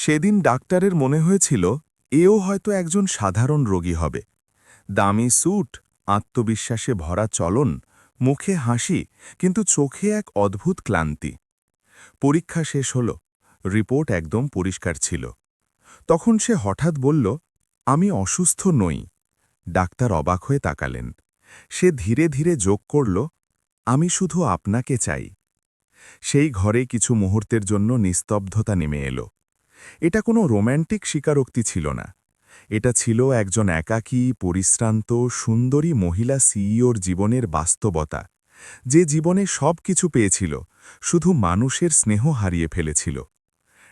সেদিন ডাক্তারের মনে হয়েছিল এও হয়তো একজন সাধারণ রোগী হবে। দামি স্যুট, আত্মবিশ্বাসে ভরা চলন, মুখে হাসি, কিন্তু চোখে এক অদ্ভুত ক্লান্তি। পরীক্ষা শেষ হল, রিপোর্ট একদম পরিষ্কার ছিল। তখন সে হঠাৎ বলল, আমি অসুস্থ নই। ডাক্তার অবাক হয়ে তাকালেন। সে ধীরে ধীরে যোগ করল, আমি শুধু আপনাকে চাই। সেই ঘরে কিছু মুহূর্তের জন্য নিস্তব্ধতা নেমে এলো। এটা কোনো রোম্যান্টিক স্বীকারোক্তি ছিল না। এটা ছিল একজন একাকী, পরিশ্রান্ত, সুন্দরী মহিলা সিইওর জীবনের বাস্তবতা, যে জীবনে সব কিছু পেয়েছিল, শুধু মানুষের স্নেহ হারিয়ে ফেলেছিল।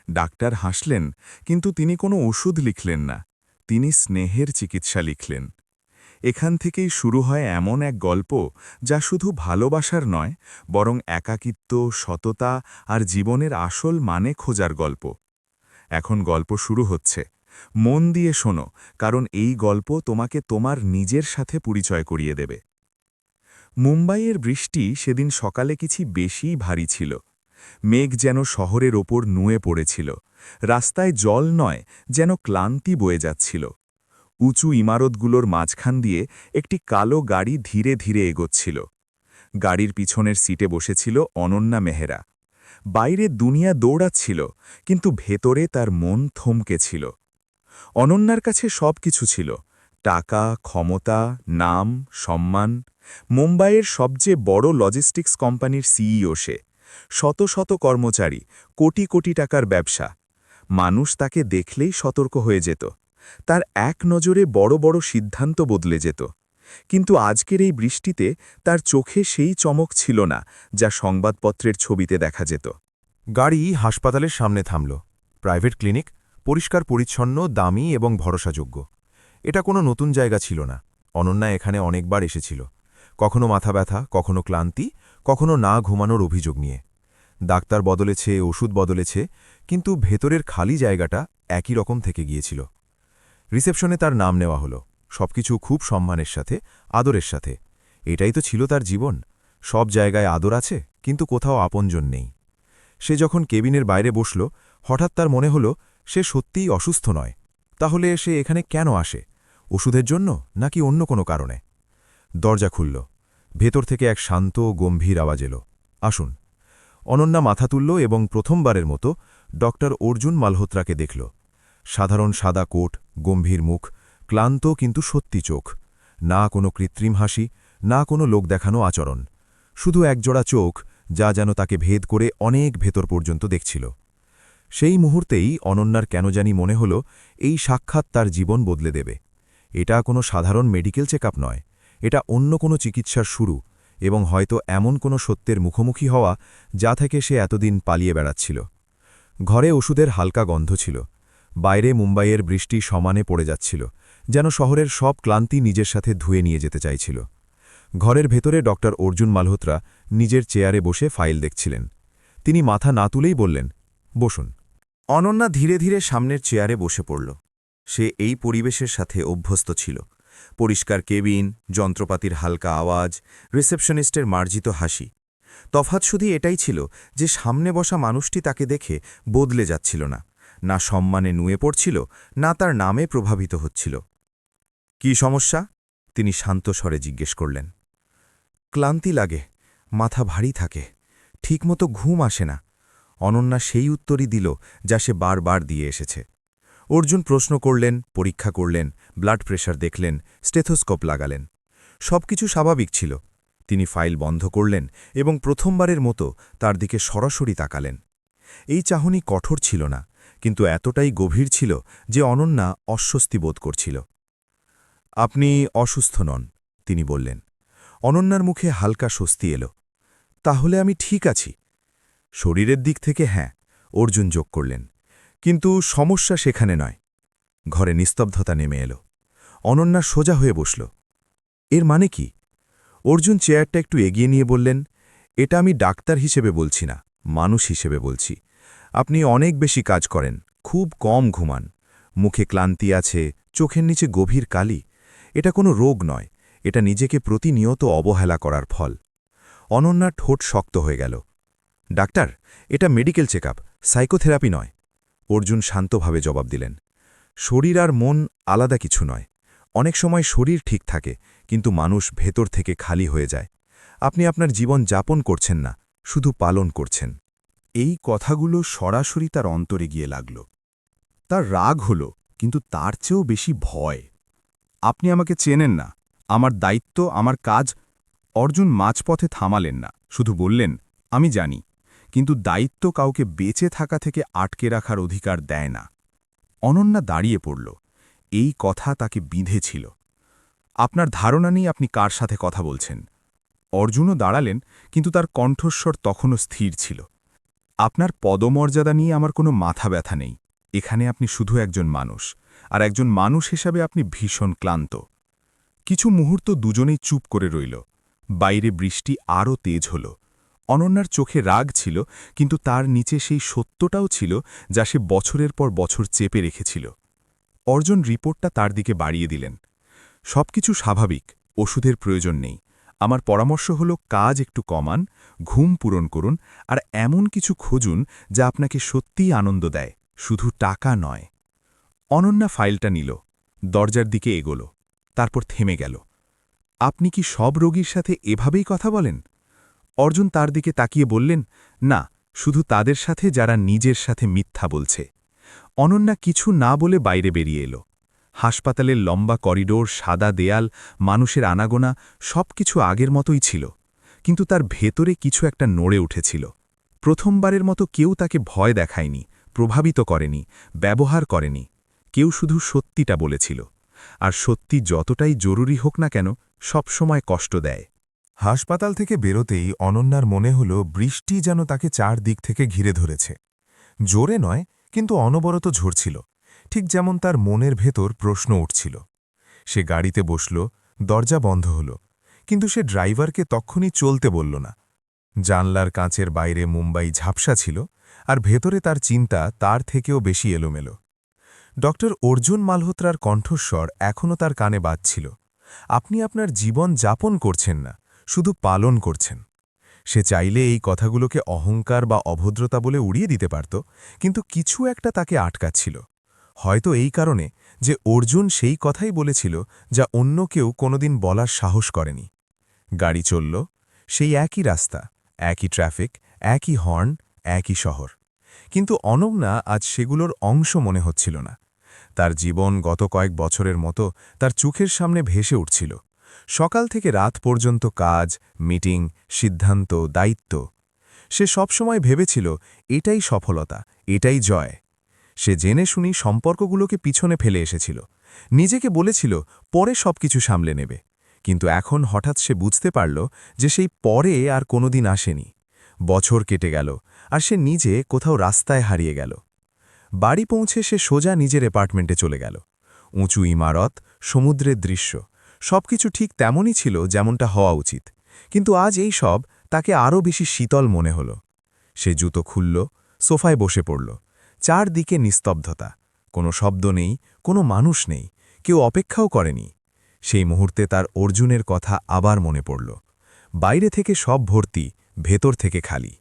ডাক্তার হাসলেন, কিন্তু তিনি কোনো ওষুধ লিখলেন না, তিনি স্নেহের চিকিৎসা লিখলেন। এখান থেকেই শুরু হয় এমন এক গল্প, যা শুধু ভালোবাসার নয়, বরং একাকিত্ব, সততা আর জীবনের আসল মানে খোঁজার গল্প। এখন গল্প শুরু হচ্ছে। মন দিয়ে শোনো, কারণ এই গল্প তোমাকে তোমার নিজের সাথে পরিচয় করিয়ে দেবে। মুম্বাইয়ের বৃষ্টি সেদিন সকালে কিছু বেশিই ভারী ছিল। মেঘ যেন শহরের ওপর নুয়ে পড়েছিল। রাস্তায় জল নয়, যেন ক্লান্তি বয়ে যাচ্ছিল। উঁচু ইমারতগুলোর মাঝখান দিয়ে একটি কালো গাড়ি ধীরে ধীরে এগোচ্ছিল। গাড়ির পিছনের সিটে বসেছিল অনন্যা মেহরা। বাইরে দুনিয়া দৌড়াচ্ছিল, কিন্তু ভেতরে তার মন থমকে ছিল। অনন্যার কাছে সব কিছু ছিল, টাকা, ক্ষমতা, নাম, সম্মান। মুম্বাইয়ের সবচেয়ে বড় লজিস্টিক্স কোম্পানির সিইও সে। শত শত কর্মচারী, কোটি কোটি টাকার ব্যবসা। মানুষ তাকে দেখলেই সতর্ক হয়ে যেত। তার এক নজরে বড় বড় সিদ্ধান্ত বদলে যেত। কিন্তু আজকের এই বৃষ্টিতে তার চোখে সেই চমক ছিল না, যা সংবাদপত্রের ছবিতে দেখা যেত। গাড়ি হাসপাতালের সামনে থামল। প্রাইভেট ক্লিনিক, পরিষ্কার পরিচ্ছন্ন, দামি এবং ভরসাযোগ্য। এটা কোনো নতুন জায়গা ছিল না। অনন্যা এখানে অনেকবার এসেছিল, কখনো মাথা ব্যথা, কখনো ক্লান্তি, কখনো না ঘুমানোর অভিযোগ নিয়ে। ডাক্তার বদলেছে, ওষুধ বদলেছে, কিন্তু ভেতরের খালি জায়গাটা একই রকম থেকে গিয়েছিল। রিসেপশনে তার নাম নেওয়া হলো, সবকিছু খুব সম্মানের সাথে, আদরের সাথে। এটাই তো ছিল তার জীবন। সব জায়গায় আদর আছে, কিন্তু কোথাও আপনজন নেই। সে যখন কেবিনের বাইরে বসল, হঠাৎ তার মনে হল সে সত্যিই অসুস্থ নয়। তাহলে সে এখানে কেন আসে? ওষুধের জন্য, নাকি অন্য কোনো কারণে? দরজা খুলল। ভেতর থেকে এক শান্ত, গম্ভীর আওয়াজ এলো, আসুন। অনন্যা মাথা তুলল এবং প্রথমবারের মতো ডক্টর অর্জুন মালহোত্রাকে দেখল। সাধারণ সাদা কোট, গম্ভীর মুখ, ক্লান্ত কিন্তু সত্যি চোখ। না কোনো কৃত্রিম হাসি, না কোনো লোক দেখানো আচরণ। শুধু একজোড়া চোখ, যা যেন তাকে ভেদ করে অনেক ভেতর পর্যন্ত দেখছিল। সেই মুহূর্তেই অনন্যার কেন জানি মনে হল এই সাক্ষাৎ তার জীবন বদলে দেবে। এটা কোনো সাধারণ মেডিকেল চেকআপ নয়, এটা অন্য কোনো চিকিৎসার শুরু, এবং হয়তো এমন কোনো সত্যের মুখোমুখি হওয়া, যা থেকে সে এতদিন পালিয়ে বেড়াচ্ছিল। ঘরে ওষুধের হালকা গন্ধ ছিল। বাইরে মুম্বাইয়ের বৃষ্টি সমানে পড়ে যাচ্ছিল, যেন শহরের সব ক্লান্তি নিজের সাথে ধুয়ে নিয়ে যেতে চাইছিল। ঘরের ভেতরে ডক্টর অর্জুন মালহোত্রা নিজের চেয়ারে বসে ফাইল দেখছিলেন। তিনি মাথা না তুলেই বললেন, বসুন। অনন্যা ধীরে ধীরে সামনের চেয়ারে বসে পড়ল। সে এই পরিবেশের সাথে অভ্যস্ত ছিল। পরিষ্কার কেবিন, যন্ত্রপাতির হালকা আওয়াজ, রিসেপশনিস্টের মার্জিত হাসি। তফাৎ শুধু এটাই ছিল যে সামনে বসা মানুষটি তাকে দেখে বদলে যাচ্ছিল না, না সম্মানে নুয়ে পড়ছিল, না তার নামে প্রভাবিত হচ্ছিল। কি সমস্যা? তিনি শান্ত স্বরে জিজ্ঞেস করলেন। ক্লান্তি লাগে, মাথা ভারী থাকে, ঠিকমতো ঘুম আসে না। অনন্যা সেই উত্তরই দিল যা সে বারবার দিয়ে এসেছে। অর্জুন প্রশ্ন করলেন, পরীক্ষা করলেন, ব্লাড প্রেশার দেখলেন, স্টেথোস্কোপ লাগালেন। সবকিছু স্বাভাবিক ছিল। তিনি ফাইল বন্ধ করলেন এবং প্রথমবারের মতো তার দিকে সরাসরি তাকালেন। এই চাহনি কঠোর ছিল না, কিন্তু এতটাই গভীর ছিল যে অনন্যা অস্বস্তি বোধ করছিল। আপনি অসুস্থ নন, তিনি বললেন। অনন্যার মুখে হালকা স্বস্তি এলো। তাহলে আমি ঠিক আছি। শরীরের দিক থেকে হ্যাঁ, অর্জুন যোগ করলেন, কিন্তু সমস্যা সেখানে নয়। ঘরে নিস্তব্ধতা নেমে এলো। অনন্যা সোজা হয়ে বসল। এর মানে কি? অর্জুন চেয়ারটা একটু এগিয়ে নিয়ে বললেন, এটা আমি ডাক্তার হিসেবে বলছি না, মানুষ হিসেবে বলছি। আপনি অনেক বেশি কাজ করেন, খুব কম ঘুমান, মুখে ক্লান্তি আছে, চোখের নিচে গভীর কালি। এটা কোনো রোগ নয়, এটা নিজেকে প্রতিনিয়ত অবহেলা করার ফল। অনন্যার ঠোঁট শক্ত হয়ে গেল। ডাক্তার, এটা মেডিকেল চেকআপ, সাইকোথেরাপি নয়। অর্জুন শান্তভাবে জবাব দিলেন, শরীর আর মন আলাদা কিছু নয়। অনেক সময় শরীর ঠিক থাকে, কিন্তু মানুষ ভেতর থেকে খালি হয়ে যায়। আপনি আপনার জীবন যাপন করছেন না, শুধু পালন করছেন। এই কথাগুলো সরাসরি তার অন্তরে গিয়ে লাগল। তার রাগ হল, কিন্তু তার চেয়েও বেশি ভয়। আপনি আমাকে চেনেন না, আমার দায়িত্ব, আমার কাজ। অর্জুন মাঝপথে থামালেন না, শুধু বললেন, আমি জানি, কিন্তু দায়িত্ব কাউকে বেঁচে থাকা থেকে আটকে রাখার অধিকার দেয় না। অনন্যা দাঁড়িয়ে পড়ল। এই কথা তাকে বিঁধেছিল। আপনার ধারণা নেই আপনি কার সাথে কথা বলছেন। অর্জুনও দাঁড়ালেন, কিন্তু তার কণ্ঠস্বর তখনও স্থির ছিল। আপনার পদমর্যাদা নিয়ে আমার কোনো মাথা ব্যথা নেই। এখানে আপনি শুধু একজন মানুষ, আর একজন মানুষ হিসাবে আপনি ভীষণ ক্লান্ত। কিছু মুহূর্ত দুজনেই চুপ করে রইল। বাইরে বৃষ্টি আরও তেজ হল। অনন্যার চোখে রাগ ছিল, কিন্তু তার নিচে সেই সত্যটাও ছিল যা সে বছরের পর বছর চেপে রেখেছিল। অর্জুন রিপোর্টটা তার দিকে বাড়িয়ে দিলেন। সবকিছু স্বাভাবিক, ওষুধের প্রয়োজন নেই। আমার পরামর্শ হল কাজ একটু কমান, ঘুম পূরণ করুন, আর এমন কিছু খুঁজুন যা আপনাকে সত্যিই আনন্দ দেয়, শুধু টাকা নয়। অনন্যা ফাইলটা নিল, দরজার দিকে এগোল, তারপর থেমে গেল। আপনি কি সব রোগীর সাথে এভাবেই কথা বলেন? অর্জুন তার দিকে তাকিয়ে বললেন, না, শুধু তাদের সাথে যারা নিজের সাথে মিথ্যা বলছে। অনন্যা কিছু না বলে বাইরে বেরিয়ে এলো। হাসপাতালের লম্বা করিডোর, সাদা দেয়াল, মানুষের আনাগোনা সবকিছু আগের মতোই ছিল, কিন্তু তার ভেতরে কিছু একটা নড়ে উঠেছিল। প্রথমবারের মতো কেউ তাকে ভয় দেখায়নি, প্রভাবিত করেনি, ব্যবহার করেনি। কেউ শুধু সত্যিটা বলেছিল, আর সত্যি যতটাই জরুরি হোক না কেন, সবসময় কষ্ট দেয়। হাসপাতাল থেকে বেরোতেই অনন্যার মনে হল বৃষ্টি যেন তাকে চারদিক থেকে ঘিরে ধরেছে। জোরে নয়, কিন্তু অনবরত ঝরছিল, ঠিক যেমন তার মনের ভেতর প্রশ্ন উঠছিল। সে গাড়িতে বসল, দরজা বন্ধ হল, কিন্তু সে ড্রাইভারকে তক্ষুনি চলতে বলল না। জানলার কাঁচের বাইরে মুম্বাই ঝাপসা ছিল, আর ভেতরে তার চিন্তা তার থেকেও বেশি এলোমেলো। ডক্টর অর্জুন মালহোত্রার কণ্ঠস্বর এখনও তার কানে বাজছিল। আপনি আপনার জীবন যাপন করছেন না, শুধু পালন করছেন। সে চাইলে এই কথাগুলোকে অহংকার বা অভদ্রতা বলে উড়িয়ে দিতে পারত, কিন্তু কিছু একটা তাকে আটকাচ্ছিল। হয়তো এই কারণে যে অর্জুন সেই কথাই বলেছিল যা অন্য কেউ কোনোদিন বলার সাহস করেনি। গাড়ি চলল, সেই একই রাস্তা, একই ট্রাফিক, একই হর্ন, একই শহর। কিন্তু অনন্যা আজ সেগুলোর অংশ মনে হচ্ছিল না। তার জীবন গত কয়েক বছরের মতো তার চোখের সামনে ভেসে উঠছিল। সকাল থেকে রাত পর্যন্ত কাজ, মিটিং, সিদ্ধান্ত, দায়িত্ব। সে সবসময় ভেবেছিল এটাই সফলতা, এটাই জয়। সে জেনে শুনি সম্পর্কগুলোকে পিছনে ফেলে এসেছিল। নিজেকে বলেছিল পরে সবকিছু সামলে নেবে, কিন্তু এখন হঠাৎ সে বুঝতে পারল যে সেই পরে আর কোনোদিন আসেনি। বছর কেটে গেল, আর সে নিজে কোথাও রাস্তায় হারিয়ে গেল। বাড়ি পৌঁছে সে সোজা নিজের অ্যাপার্টমেন্টে চলে গেল। উঁচু ইমারত, সমুদ্রের দৃশ্য, সবকিছু ঠিক তেমনই ছিল যেমনটা হওয়া উচিত, কিন্তু আজ এই সব তাকে আরও বেশি শীতল মনে হল। সে জুতো খুলল, সোফায় বসে পড়ল। চারদিকে নিস্তব্ধতা, কোনো শব্দ নেই, কোনো মানুষ নেই, কেউ অপেক্ষাও করেনি। সেই মুহূর্তে তার অর্জুনের কথা আবার মনে পড়ল। বাইরে থেকে সব ভর্তি, ভেতর থেকে খালি।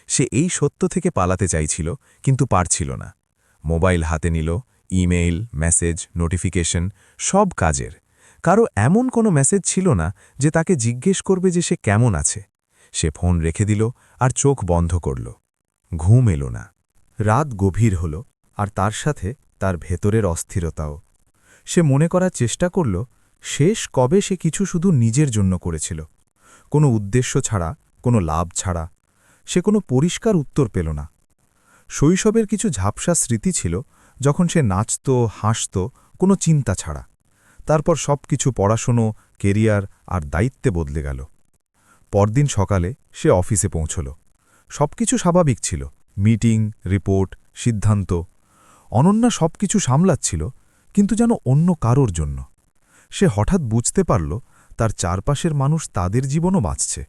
সে এই সত্য থেকে পালাতে চাইছিল, কিন্তু পারছিল না। মোবাইল হাতে নিল, ইমেইল, মেসেজ, নোটিফিকেশন, সব কাজের। কারো এমন কোনো মেসেজ ছিল না যে তাকে জিজ্ঞেস করবে যে সে কেমন আছে। সে ফোন রেখে দিল আর চোখ বন্ধ করল। ঘুম এলো না। রাত গভীর হল, আর তার সাথে তার ভেতরের অস্থিরতাও। সে মনে করার চেষ্টা করল শেষ কবে সে কিছু শুধু নিজের জন্য করেছিল, কোনো উদ্দেশ্য ছাড়া, কোনো লাভ ছাড়া। সে কোনো পরিষ্কার উত্তর পেল না। শৈশবের কিছু ঝাপসা স্মৃতি ছিল, যখন সে নাচত, হাসত, কোনো চিন্তা ছাড়া। তারপর সবকিছু পড়াশুনো, কেরিয়ার আর দায়িত্বে বদলে গেল। পরদিন সকালে সে অফিসে পৌঁছল। সবকিছু স্বাভাবিক ছিল, মিটিং, রিপোর্ট, সিদ্ধান্ত। অনন্যা সবকিছু সামলাচ্ছিল, কিন্তু যেন অন্য কারোর জন্য। সে হঠাৎ বুঝতে পারল তার চারপাশের মানুষ তাদের জীবনও বাঁচছে।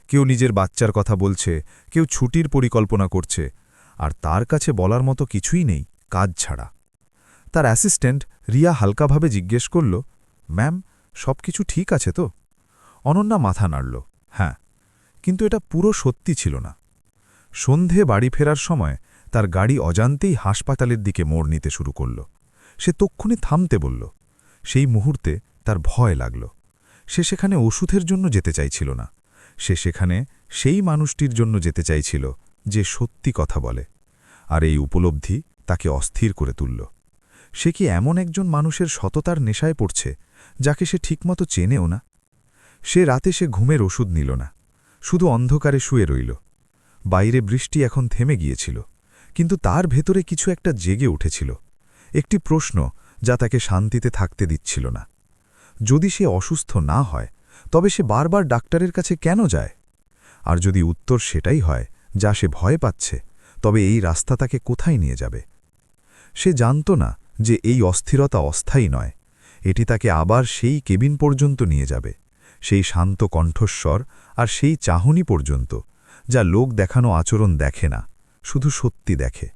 কেউ নিজের বাচ্চার কথা বলছে, কেউ ছুটির পরিকল্পনা করছে, আর তার কাছে বলার মতো কিছুই নেই কাজ ছাড়া। তার অ্যাসিস্ট্যান্ট রিয়া হালকাভাবে জিজ্ঞেস করল, ম্যাম, সবকিছু ঠিক আছে তো? অনন্যা মাথা নাড়ল, হ্যাঁ, কিন্তু এটা পুরো সত্যি ছিল না। সন্ধে বাড়ি ফেরার সময় তার গাড়ি অজান্তেই হাসপাতালের দিকে মোড় নিতে শুরু করল। সে তক্ষুনি থামতে বলল। সেই মুহূর্তে তার ভয় লাগল। সে সেখানে ওষুধের জন্য যেতে চাইছিল না, সে সেখানে সেই মানুষটির জন্য যেতে চাইছিল যে সত্যি কথা বলে। আর এই উপলব্ধি তাকে অস্থির করে তুলল। সে কি এমন একজন মানুষের সততার নেশায় পড়ছে যাকে সে ঠিকমতো চেনেও না? সে ঘুমের ওষুধ নিল না, শুধু অন্ধকারে শুয়ে রইল। বাইরে বৃষ্টি এখন থেমে গিয়েছিল, কিন্তু তার ভেতরে কিছু একটা জেগে উঠেছিল, একটি প্রশ্ন যা তাকে শান্তিতে থাকতে দিচ্ছিল না। যদি সে অসুস্থ না হয়, তবে সে বারবার ডাক্তারের কাছে কেন যায়? আর যদি উত্তর সেটাই হয় যা সে ভয় পাচ্ছে, তবে এই রাস্তা তাকে কোথায় নিয়ে যাবে? সে জানত না যে এই অস্থিরতা অস্থায়ী নয়, এটি তাকে আবার সেই কেবিন পর্যন্ত নিয়ে যাবে, সেই শান্ত কণ্ঠস্বর আর সেই চাহনি পর্যন্ত, যা লোক দেখানো আচরণ দেখে না, শুধু সত্যি দেখে।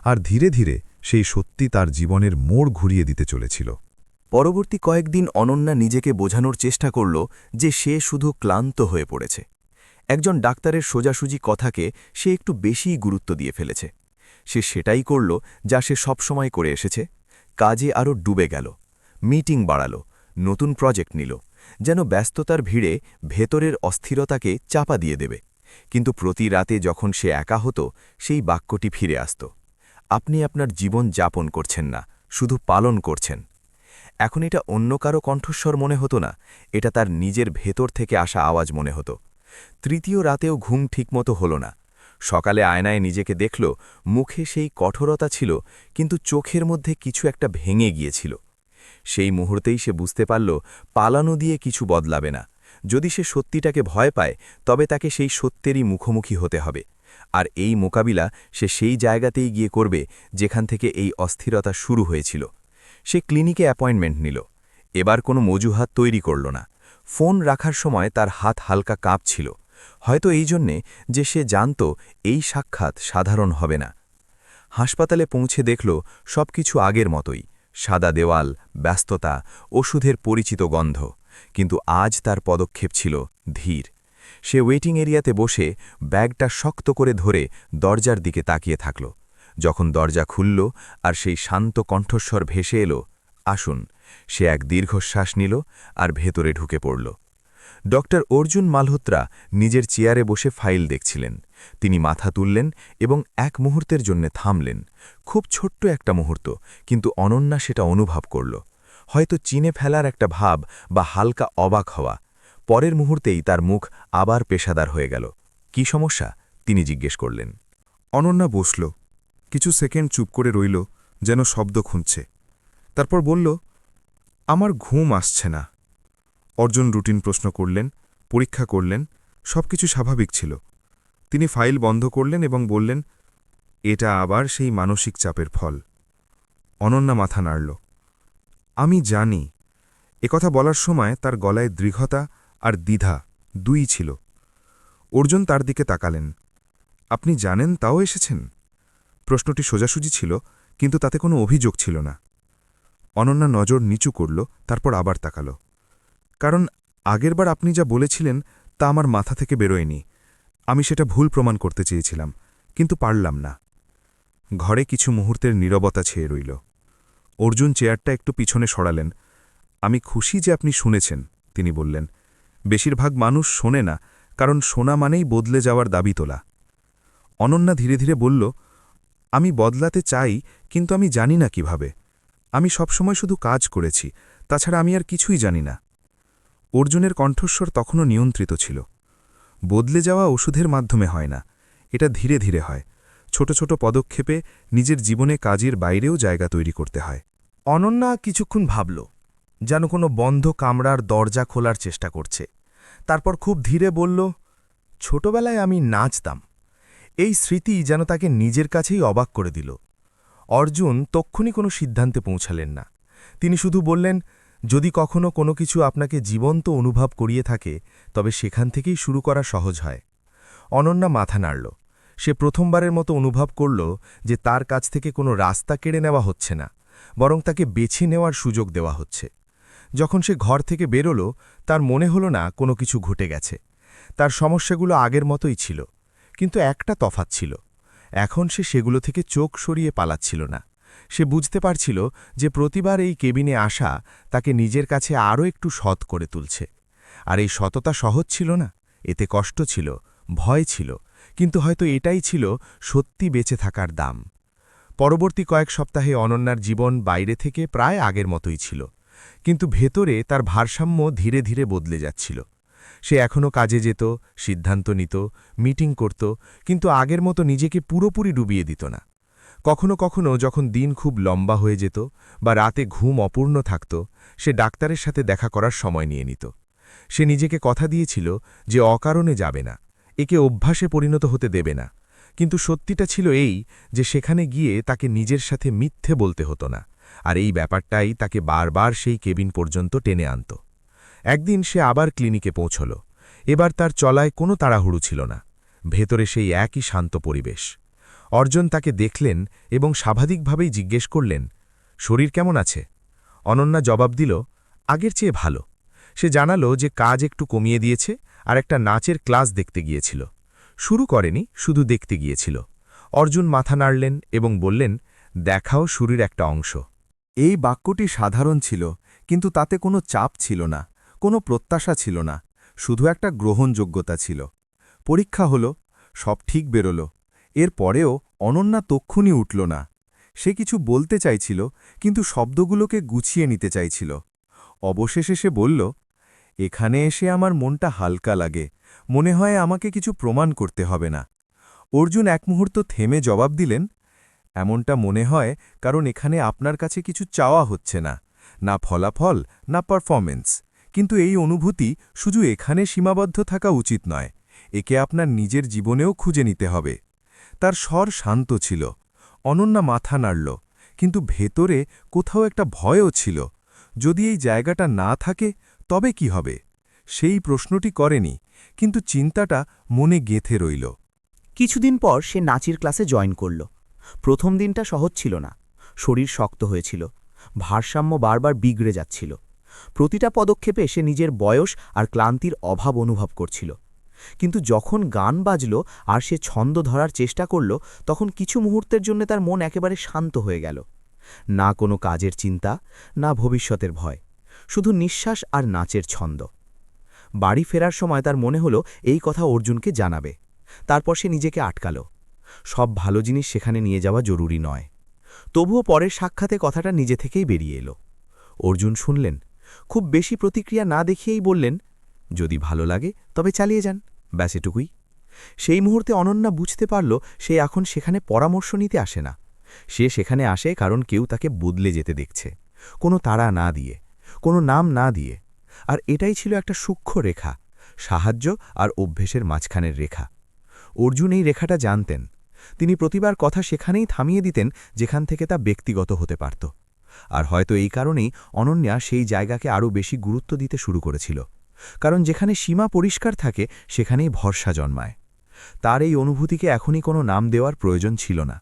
আর ধীরে ধীরে সেই সত্যি তার জীবনের মোড় ঘুরিয়ে দিতে চলেছিল। পরবর্তী কয়েকদিন অনন্যা নিজেকে বোঝানোর চেষ্টা করল যে সে শুধু ক্লান্ত হয়ে পড়েছে। একজন ডাক্তারের সোজাসুজি কথাকে সে একটু বেশিই গুরুত্ব দিয়ে ফেলেছে। সে সেটাই করল যা সে সবসময় করে এসেছে, কাজে আরও ডুবে গেল, মিটিং বাড়াল, নতুন প্রজেক্ট নিল, যেন ব্যস্ততার ভিড়ে ভেতরের অস্থিরতাকে চাপা দিয়ে দেবে। কিন্তু প্রতি রাতে যখন সে একা হতো, সেই বাক্যটি ফিরে আসত, আপনি আপনার জীবন যাপন করছেন না, শুধু পালন করছেন। এখন এটা অন্য কারো কণ্ঠস্বর মনে হতো না, এটা তার নিজের ভেতর থেকে আসা আওয়াজ মনে হতো। তৃতীয় রাতেও ঘুম ঠিকমতো হল না। সকালে আয়নায় নিজেকে দেখল, মুখে সেই কঠোরতা ছিল, কিন্তু চোখের মধ্যে কিছু একটা ভেঙে গিয়েছিল। সেই মুহূর্তেই সে বুঝতে পারল, পালানো দিয়ে কিছু বদলাবে না। যদি সে সত্যিটাকে ভয় পায়, তবে তাকে সেই সত্যেরই মুখোমুখি হতে হবে। আর এই মোকাবিলা সে সেই জায়গাতেই গিয়ে করবে যেখান থেকে এই অস্থিরতা শুরু হয়েছিল। সে ক্লিনিকে অ্যাপয়েন্টমেন্ট নিল। এবার কোনো অজুহাত তৈরি করল না। ফোন রাখার সময় তার হাত হালকা কাঁপছিল, হয়তো এই জন্যে যে সে জানত এই সাক্ষাৎ সাধারণ হবে না। হাসপাতালে পৌঁছে দেখল সবকিছু আগের মতোই, সাদা দেওয়াল, ব্যস্ততা, ওষুধের পরিচিত গন্ধ। কিন্তু আজ তার পদক্ষেপ ছিল ধীর। সে ওয়েটিং এরিয়াতে বসে ব্যাগটা শক্ত করে ধরে দরজার দিকে তাকিয়ে থাকল। যখন দরজা খুলল আর সেই শান্ত কণ্ঠস্বর ভেসে এলো, আসুন, সে এক দীর্ঘশ্বাস নিল আর ভেতরে ঢুকে পড়ল। ডক্টর অর্জুন মালহোত্রা নিজের চেয়ারে বসে ফাইল দেখছিলেন। তিনি মাথা তুললেন এবং এক মুহূর্তের জন্য থামলেন। খুব ছোট্ট একটা মুহূর্ত, কিন্তু অনন্যা সেটা অনুভব করল, হয়তো চিনে ফেলার একটা ভাব বা হালকা অবাক হওয়া। পরের মুহূর্তেই তার মুখ আবার পেশাদার হয়ে গেল। কি সমস্যা, তিনি জিজ্ঞেস করলেন। অনন্যা বসল, কিছু সেকেন্ড চুপ করে রইল, যেন শব্দ খুঁজছে। তারপর বলল, আমার ঘুম আসছে না। অর্জুন রুটিন প্রশ্ন করলেন, পরীক্ষা করলেন, সবকিছু স্বাভাবিক ছিল। তিনি ফাইল বন্ধ করলেন এবং বললেন, এটা আবার সেই মানসিক চাপের ফল। অনন্যা মাথা নাড়ল। আমি জানি। একথা বলার সময় তার গলায় দৃঢ়তা আর দ্বিধা দুই ছিল। অর্জুন তার দিকে তাকালেন। আপনি জানেন তাও এসেছেন? প্রশ্নটি সোজাসুজি ছিল, কিন্তু তাতে কোনো অভিযোগ ছিল না। অনন্যা নজর নিচু করল, তারপর আবার তাকাল। কারণ আগেরবার আপনি যা বলেছিলেন তা আমার মাথা থেকে বেরোয়নি। আমি সেটা ভুল প্রমাণ করতে চেয়েছিলাম, কিন্তু পারলাম না। ঘরে কিছু মুহূর্তের নীরবতা ছেয়ে রইল। অর্জুন চেয়ারটা একটু পিছনে সরালেন। আমি খুশি যে আপনি শুনেছেন, তিনি বললেন। বেশিরভাগ মানুষ শোনে না, কারণ শোনা মানেই বদলে যাওয়ার দাবি তোলা। অনন্যা ধীরে ধীরে বলল, আমি বদলাতে চাই, কিন্তু আমি জানি না কিভাবে। আমি সবসময় শুধু কাজ করেছি, তাছাড়া আমি আর কিছুই জানি না। অর্জুনের কণ্ঠস্বর তখনও নিয়ন্ত্রিত ছিল। বদলে যাওয়া ওষুধের মাধ্যমে হয় না, এটা ধীরে ধীরে হয়। ছোট ছোট পদক্ষেপে নিজের জীবনে কাজের বাইরেও জায়গা তৈরি করতে হয়। অনন্যা কিছুক্ষণ ভাবল, যেন কোনো বন্ধ কামরার দরজা খোলার চেষ্টা করছে। তারপর খুব ধীরে বলল, ছোটবেলায় আমি নাচতাম। এই স্মৃতি যেন তাকে নিজের কাছেই অবাক করে দিল। অর্জুন তক্ষুনি কোনো সিদ্ধান্তে পৌঁছালেন না। তিনি শুধু বললেন, যদি কখনো কোনো কিছু আপনাকে জীবন্ত অনুভব করিয়ে থাকে, তবে সেখান থেকেই শুরু করা সহজ হয়। অনন্যা মাথা নাড়ল। সে প্রথমবারের মতো অনুভব করল যে তার কাছ থেকে কোনো রাস্তা কেড়ে নেওয়া হচ্ছে না, বরং তাকে বেছে নেওয়ার সুযোগ দেওয়া হচ্ছে। যখন সে ঘর থেকে বেরোল, তার মনে হল না কোনো কিছু ঘটে গেছে। তার সমস্যাগুলো আগের মতোই ছিল, কিন্তু একটা তফাৎ ছিল। এখন সে সেগুলো থেকে চোখ সরিয়ে পালাচ্ছিল না। সে বুঝতে পারছিল যে প্রতিবার এই কেবিনে আসা তাকে নিজের কাছে আরও একটু সৎ করে তুলছে। আর এই সততা সহজ ছিল না, এতে কষ্ট ছিল, ভয় ছিল, কিন্তু হয়তো এটাই ছিল সত্যি বেঁচে থাকার দাম। পরবর্তী কয়েক সপ্তাহে অনন্যার জীবন বাইরে থেকে প্রায় আগের মতোই ছিল, কিন্তু ভেতরে তার ভারসাম্য ধীরে ধীরে বদলে যাচ্ছিল। সে এখনও কাজে যেত, সিদ্ধান্ত নিত, মিটিং করত, কিন্তু আগের মতো নিজেকে পুরোপুরি ডুবিয়ে দিত না। কখনো কখনো যখন দিন খুব লম্বা হয়ে যেত বা রাতে ঘুম অপূর্ণ থাকত, সে ডাক্তারের সাথে দেখা করার সময় নিয়ে নিত। সে নিজেকে কথা দিয়েছিল যে অকারণে যাবে না, একে অভ্যাসে পরিণত হতে দেবে না। কিন্তু সত্যিটা ছিল এই যে সেখানে গিয়ে তাকে নিজের সাথে মিথ্যে বলতে হতো না, আর এই ব্যাপারটাই তাকে বারবার সেই কেবিন পর্যন্ত টেনে আনত। একদিন সে আবার ক্লিনিকে পৌঁছল। এবার তার চলায় কোনো তাড়াহুড়ো ছিল না, ভেতরে সেই একই শান্ত পরিবেশ। অর্জন তাকে দেখলেন এবং স্বাভাবিকভাবেই জিজ্ঞেস করলেন, শরীর কেমন আছে? অনন্যা জবাব দিল, আগের চেয়ে ভালো। সে জানালো যে কাজ একটু কমিয়ে দিয়েছে আর একটা নাচের ক্লাস দেখতে গিয়েছিল। শুরু করেনি, শুধু দেখতে গিয়েছিল। অর্জুন মাথা নাড়লেন এবং বললেন, দেখাও শুরুর একটা অংশ। এই বাক্যটি সাধারণ ছিল, কিন্তু তাতে কোনো চাপ ছিল না, কোনো প্রত্যাশা ছিল না, শুধু একটা গ্রহণযোগ্যতা ছিল। পরীক্ষা হল, সব ঠিক বেরোল। এর পরেও অনন্যা তক্ষুনি উঠল না। সে কিছু বলতে চাইছিল, কিন্তু শব্দগুলোকে গুছিয়ে নিতে চাইছিল। অবশেষে সে বলল, এখানে এসে আমার মনটা হালকা লাগে, মনে হয় আমাকে কিছু প্রমাণ করতে হবে না। অর্জুন এক মুহূর্ত থেমে জবাব দিলেন, এমনটা মনে হয় কারণ এখানে আপনার কাছে কিছু চাওয়া হচ্ছে না, না ফলাফল, না পারফরমেন্স। কিন্তু এই অনুভূতি শুধু এখানে সীমাবদ্ধ থাকা উচিত নয়, একে আপনার নিজের জীবনেও খুঁজে নিতে হবে। তার স্বর শান্ত ছিল। অনন্যা মাথা নাড়ল, কিন্তু ভেতরে কোথাও একটা ভয়ও ছিল। যদি এই জায়গাটা না থাকে তবে কি হবে? সেই প্রশ্নটি করেনি, কিন্তু চিন্তাটা মনে গেঁথে রইল। কিছুদিন পর সে নাচের ক্লাসে জয়েন করল। প্রথম দিনটা সহজ ছিল না, শরীর শক্ত হয়েছিল, ভারসাম্য বারবার বিগড়ে যাচ্ছিল। প্রতিটা পদক্ষেপে সে নিজের বয়স আর ক্লান্তির অভাব অনুভব করছিল। কিন্তু যখন গান বাজল আর সে ছন্দ ধরার চেষ্টা করল, তখন কিছু মুহূর্তের জন্য তার মন একেবারে শান্ত হয়ে গেল। না কোনো কাজের চিন্তা, না ভবিষ্যতের ভয়, শুধু নিঃশ্বাস আর নাচের ছন্দ। বাড়ি ফেরার সময় তার মনে হলো এই কথা অর্জুনকে জানাবে। তারপর সে নিজেকে আটকাল, সব ভালো জিনিস সেখানে নিয়ে যাওয়া জরুরি নয়। তবুও পরের সাক্ষাতে কথাটা নিজে থেকেই বেরিয়ে এলো। অর্জুন শুনলেন, খুব বেশি প্রতিক্রিয়া না দেখিয়েই বললেন, যদি ভালো লাগে তবে চালিয়ে যান, ব্যাস এটুকুই। সেই মুহূর্তে অনন্যা বুঝতে পারল সে এখন সেখানে পরামর্শ নিতে আসে না, সে সেখানে আসে কারণ কেউ তাকে বদলে যেতে দেখছে, কোনো তাড়া না দিয়ে, কোনো নাম না দিয়ে। আর এটাই ছিল একটা সূক্ষ্ম রেখা, সাহায্য আর অভ্যেসের মাঝখানের রেখা। অর্জুন এই রেখাটা জানতেন। তিনি প্রতিবার কথা সেখানেই থামিয়ে দিতেন যেখান থেকে তা ব্যক্তিগত হতে পারত। আর হয়তো এই কারণেই অনন্যা সেই জায়গাকে আরও বেশি গুরুত্ব দিতে শুরু করেছিল, কারণ যেখানে সীমা পরিষ্কার থাকে সেখানেই ভরসা জন্মায়। তার এই অনুভূতিকে এখনই কোনো নাম দেওয়ার প্রয়োজন ছিল না,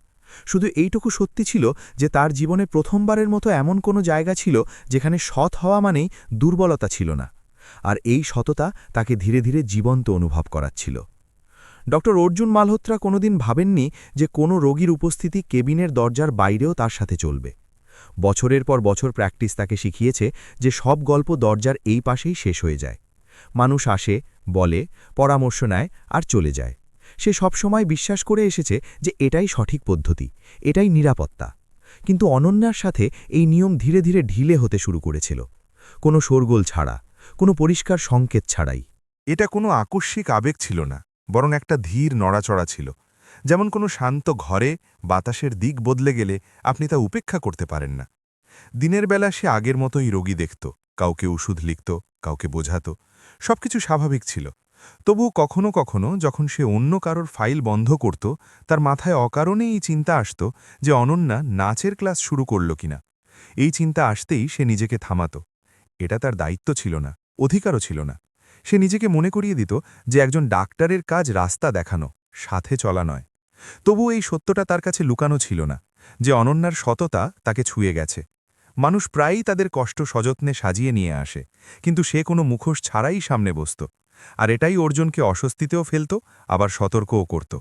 শুধু এইটুকু সত্যি ছিল যে তার জীবনে প্রথমবারের মতো এমন কোনো জায়গা ছিল যেখানে সৎ হওয়া মানেই দুর্বলতা ছিল না, আর এই সততা তাকে ধীরে ধীরে জীবন্ত অনুভব করাচ্ছিল। ডক্টর অর্জুন মালহোত্রা কোনোদিন ভাবেননি যে কোনো রোগীর উপস্থিতি কেবিনের দরজার বাইরেও তার সাথে চলবে। বছরের পর বছর প্র্যাকটিস তাকে শিখিয়েছে যে সব গল্প দরজার এই পাশেই শেষ হয়ে যায়। মানুষ আসে, বলে, পরামর্শ নেয় আর চলে যায়। সে সবসময় বিশ্বাস করে এসেছে যে এটাই সঠিক পদ্ধতি, এটাই নিরাপত্তা। কিন্তু অনন্যার সাথে এই নিয়ম ধীরে ধীরে ঢিলে হতে শুরু করেছিল, কোনো শোরগোল ছাড়া, কোনো পরিষ্কার সংকেত ছাড়াই। এটা কোনো আকস্মিক আবেগ ছিল না, বরং একটা ধীর নড়াচড়া ছিল। যেমন কোনো শান্ত ঘরে বাতাসের দিক বদলে গেলে আপনি তা উপেক্ষা করতে পারেন না। দিনের বেলা সে আগের মতোই রোগী দেখত, কাউকে ওষুধ লিখত, কাউকে বোঝাত, সবকিছু স্বাভাবিক ছিল। তবুও কখনো কখনো যখন সে অন্য কারোর ফাইল বন্ধ করত, তার মাথায় অকারণে এই চিন্তা আসত যে অনন্যা নাচের ক্লাস শুরু করল কিনা। এই চিন্তা আসতেই সে নিজেকে থামাত। এটা তার দায়িত্ব ছিল না, অধিকারও ছিল না। সে নিজেকে মনে করিয়ে দিত যে একজন ডাক্তারের কাজ রাস্তা দেখানো, সাথে চলা নয়। তবু এই সত্যটা তার কাছে লুকানো ছিল না যে অনন্যার সততা তাকে ছুঁয়ে গেছে। মানুষ প্রায়ই তাদের কষ্ট সযত্নে সাজিয়ে নিয়ে আসে, কিন্তু সে কোনো মুখোশ ছাড়াই সামনে বসত। আর এটাই অর্জুনকে অস্বস্তিতেও ফেলত, আবার সতর্কও করত।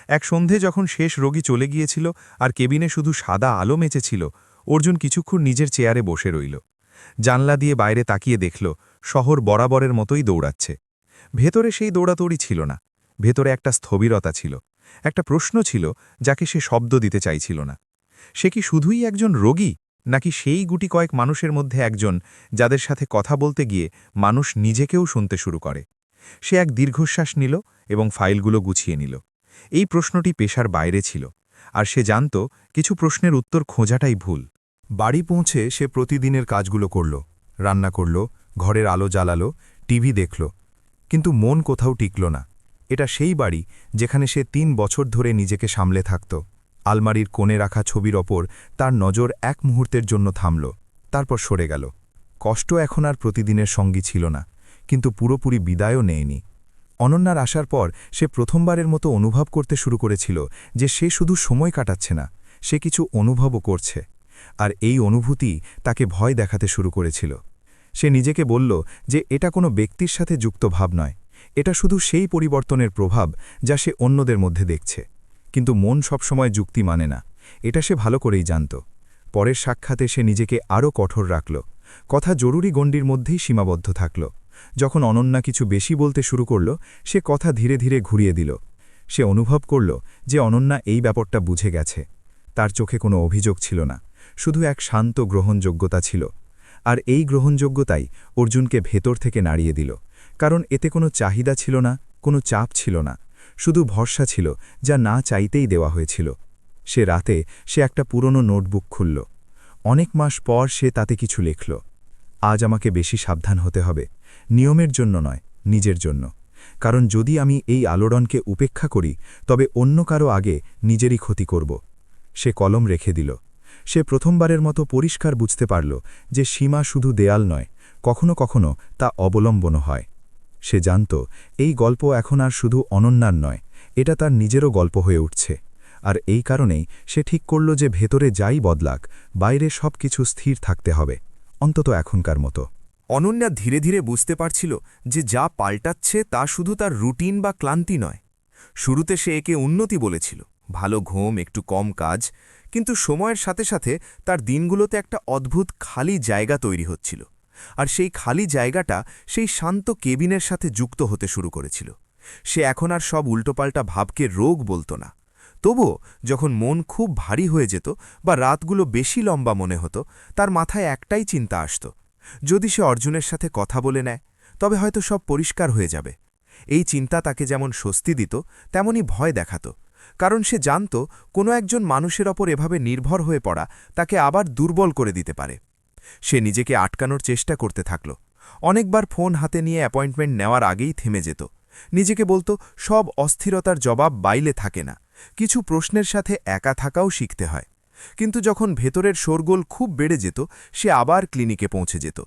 এক সন্ধে যখন শেষ রোগী চলে গিয়েছিল আর কেবিনে শুধু সাদা আলো মেচেছিল, অর্জুন কিছুক্ষণ নিজের চেয়ারে বসে রইল। জানলা দিয়ে বাইরে তাকিয়ে দেখল শহর বরাবরের মতোই দৌড়াচ্ছে। ভেতরে সেই দৌড়াদৌড়ি ছিল না, ভেতরে একটা স্থবিরতা ছিল, একটা প্রশ্ন ছিল যাকে সে শব্দ দিতে চাইছিল না। সে কি শুধুই একজন রোগী, নাকি সেই গুটি কয়েক মানুষের মধ্যে একজন যাদের সাথে কথা বলতে গিয়ে মানুষ নিজেকেও শুনতে শুরু করে? সে এক দীর্ঘশ্বাস নিল এবং ফাইলগুলো গুছিয়ে নিল। এই প্রশ্নটি পেশার বাইরে ছিল, আর সে জানত কিছু প্রশ্নের উত্তর খোঁজাটাই ভুল। বাড়ি পৌঁছে সে প্রতিদিনের কাজগুলো করল, রান্না করল, ঘরের আলো জ্বালালো, টিভি দেখল, কিন্তু মন কোথাও টিকল না। এটা সেই বাড়ি যেখানে সে ৩ বছর ধরে নিজেকে সামলে থাকত। আলমারির কোণে রাখা ছবির ওপর তার নজর এক মুহূর্তের জন্য থামল, তারপর সরে গেল। কষ্ট এখন আর প্রতিদিনের সঙ্গী ছিল না, কিন্তু পুরোপুরি বিদায়ও নেয়নি। অনন্যার আসার পর সে প্রথমবারের মতো অনুভব করতে শুরু করেছিল যে সে শুধু সময় কাটাচ্ছে না, সে কিছু অনুভবও করছে। আর এই অনুভূতি তাকে ভয় দেখাতে শুরু করেছিল। সে নিজেকে বলল যে এটা কোনো ব্যক্তির সাথে যুক্ত ভাব নয়, এটা শুধু সেই পরিবর্তনের প্রভাব যা সে অন্যদের মধ্যে দেখছে। কিন্তু মন সবসময় যুক্তি মানে না, এটা সে ভালো করেই জানত। পরের সাক্ষাতে সে নিজেকে আরও কঠোর রাখল, কথা জরুরি গণ্ডির মধ্যেই সীমাবদ্ধ থাকল। যখন অনন্যা কিছু বেশি বলতে শুরু করল, সে কথা ধীরে ধীরে ঘুরিয়ে দিল। সে অনুভব করল যে অনন্যা এই ব্যাপারটা বুঝে গেছে। তার চোখে কোনো অভিযোগ ছিল না, শুধু এক শান্ত গ্রহণযোগ্যতা ছিল। আর এই গ্রহণযোগ্যতাই অর্জুনকে ভেতর থেকে নাড়িয়ে দিল, কারণ এতে কোনো চাহিদা ছিল না, কোনো চাপ ছিল না, শুধু ভরসা ছিল যা না চাইতেই দেওয়া হয়েছিল। সে রাতে একটা পুরনো নোটবুক খুলল। অনেক মাস পর সে তাতে কিছু লিখল। আজ আমাকে বেশি সাবধান হতে হবে, নিয়মের জন্য নয়, নিজের জন্য। কারণ যদি আমি এই আলোড়নকে উপেক্ষা করি, তবে অন্য কারো আগে নিজেরই ক্ষতি করব। সে কলম রেখে দিল। সে প্রথমবারের মতো পরিষ্কার বুঝতে পারল যে সীমা শুধু দেয়াল নয়, কখনো কখনো তা অবলম্বনও হয়। সে জানত এই গল্প এখন আর শুধু অনন্যার নয়, এটা তার নিজেরও গল্প হয়ে উঠছে। আর এই কারণেই সে ঠিক করল যে ভেতরে যাই বদলাক, বাইরে সব কিছু স্থির থাকতে হবে, অন্তত এখনকার মতো। অনন্যা ধীরে ধীরে বুঝতে পারছিল যে যা পাল্টাচ্ছে তা শুধু তার রুটিন বা ক্লান্তি নয়। শুরুতে সে একে উন্নতি বলেছিল, ভালো ঘুম, একটু কম কাজ, কিন্তু সময়ের সাথে সাথে তার দিনগুলোতে একটা অদ্ভুত খালি জায়গা তৈরি হচ্ছিল। আর সেই খালি জায়গাটা সেই শান্ত কেবিনের সাথে যুক্ত হতে শুরু করেছিল। সে এখন আর সব উল্টোপাল্টা ভাবকে রোগ বলত না। তবুও যখন মন খুব ভারী হয়ে যেত বা রাতগুলো বেশি লম্বা মনে হতো, তার মাথায় একটাই চিন্তা আসত, যদি সে অর্জুনের সাথে কথা বলে নেয়, তবে হয়তো সব পরিষ্কার হয়ে যাবে। এই চিন্তা তাকে যেমন স্বস্তি দিত, তেমনি ভয় দেখাত, কারণ সে জানত কোনো একজন মানুষের ওপর এভাবে নির্ভর হয়ে পড়া তাকে আবার দুর্বল করে দিতে পারে। সে নিজেকে আটকানোর চেষ্টা করতে থাকল। অনেকবার ফোন হাতে নিয়ে অ্যাপয়েন্টমেন্ট নেওয়ার আগেই থেমে যেত। নিজেকে বলতো সব অস্থিরতার জবাব বাইলে থাকে না, কিছু প্রশ্নের সাথে একা থাকাও শিখতে হয়। কিন্তু যখন ভেতরের শোরগোল খুব বেড়ে যেত, সে আবার ক্লিনিকে পৌঁছে যেত।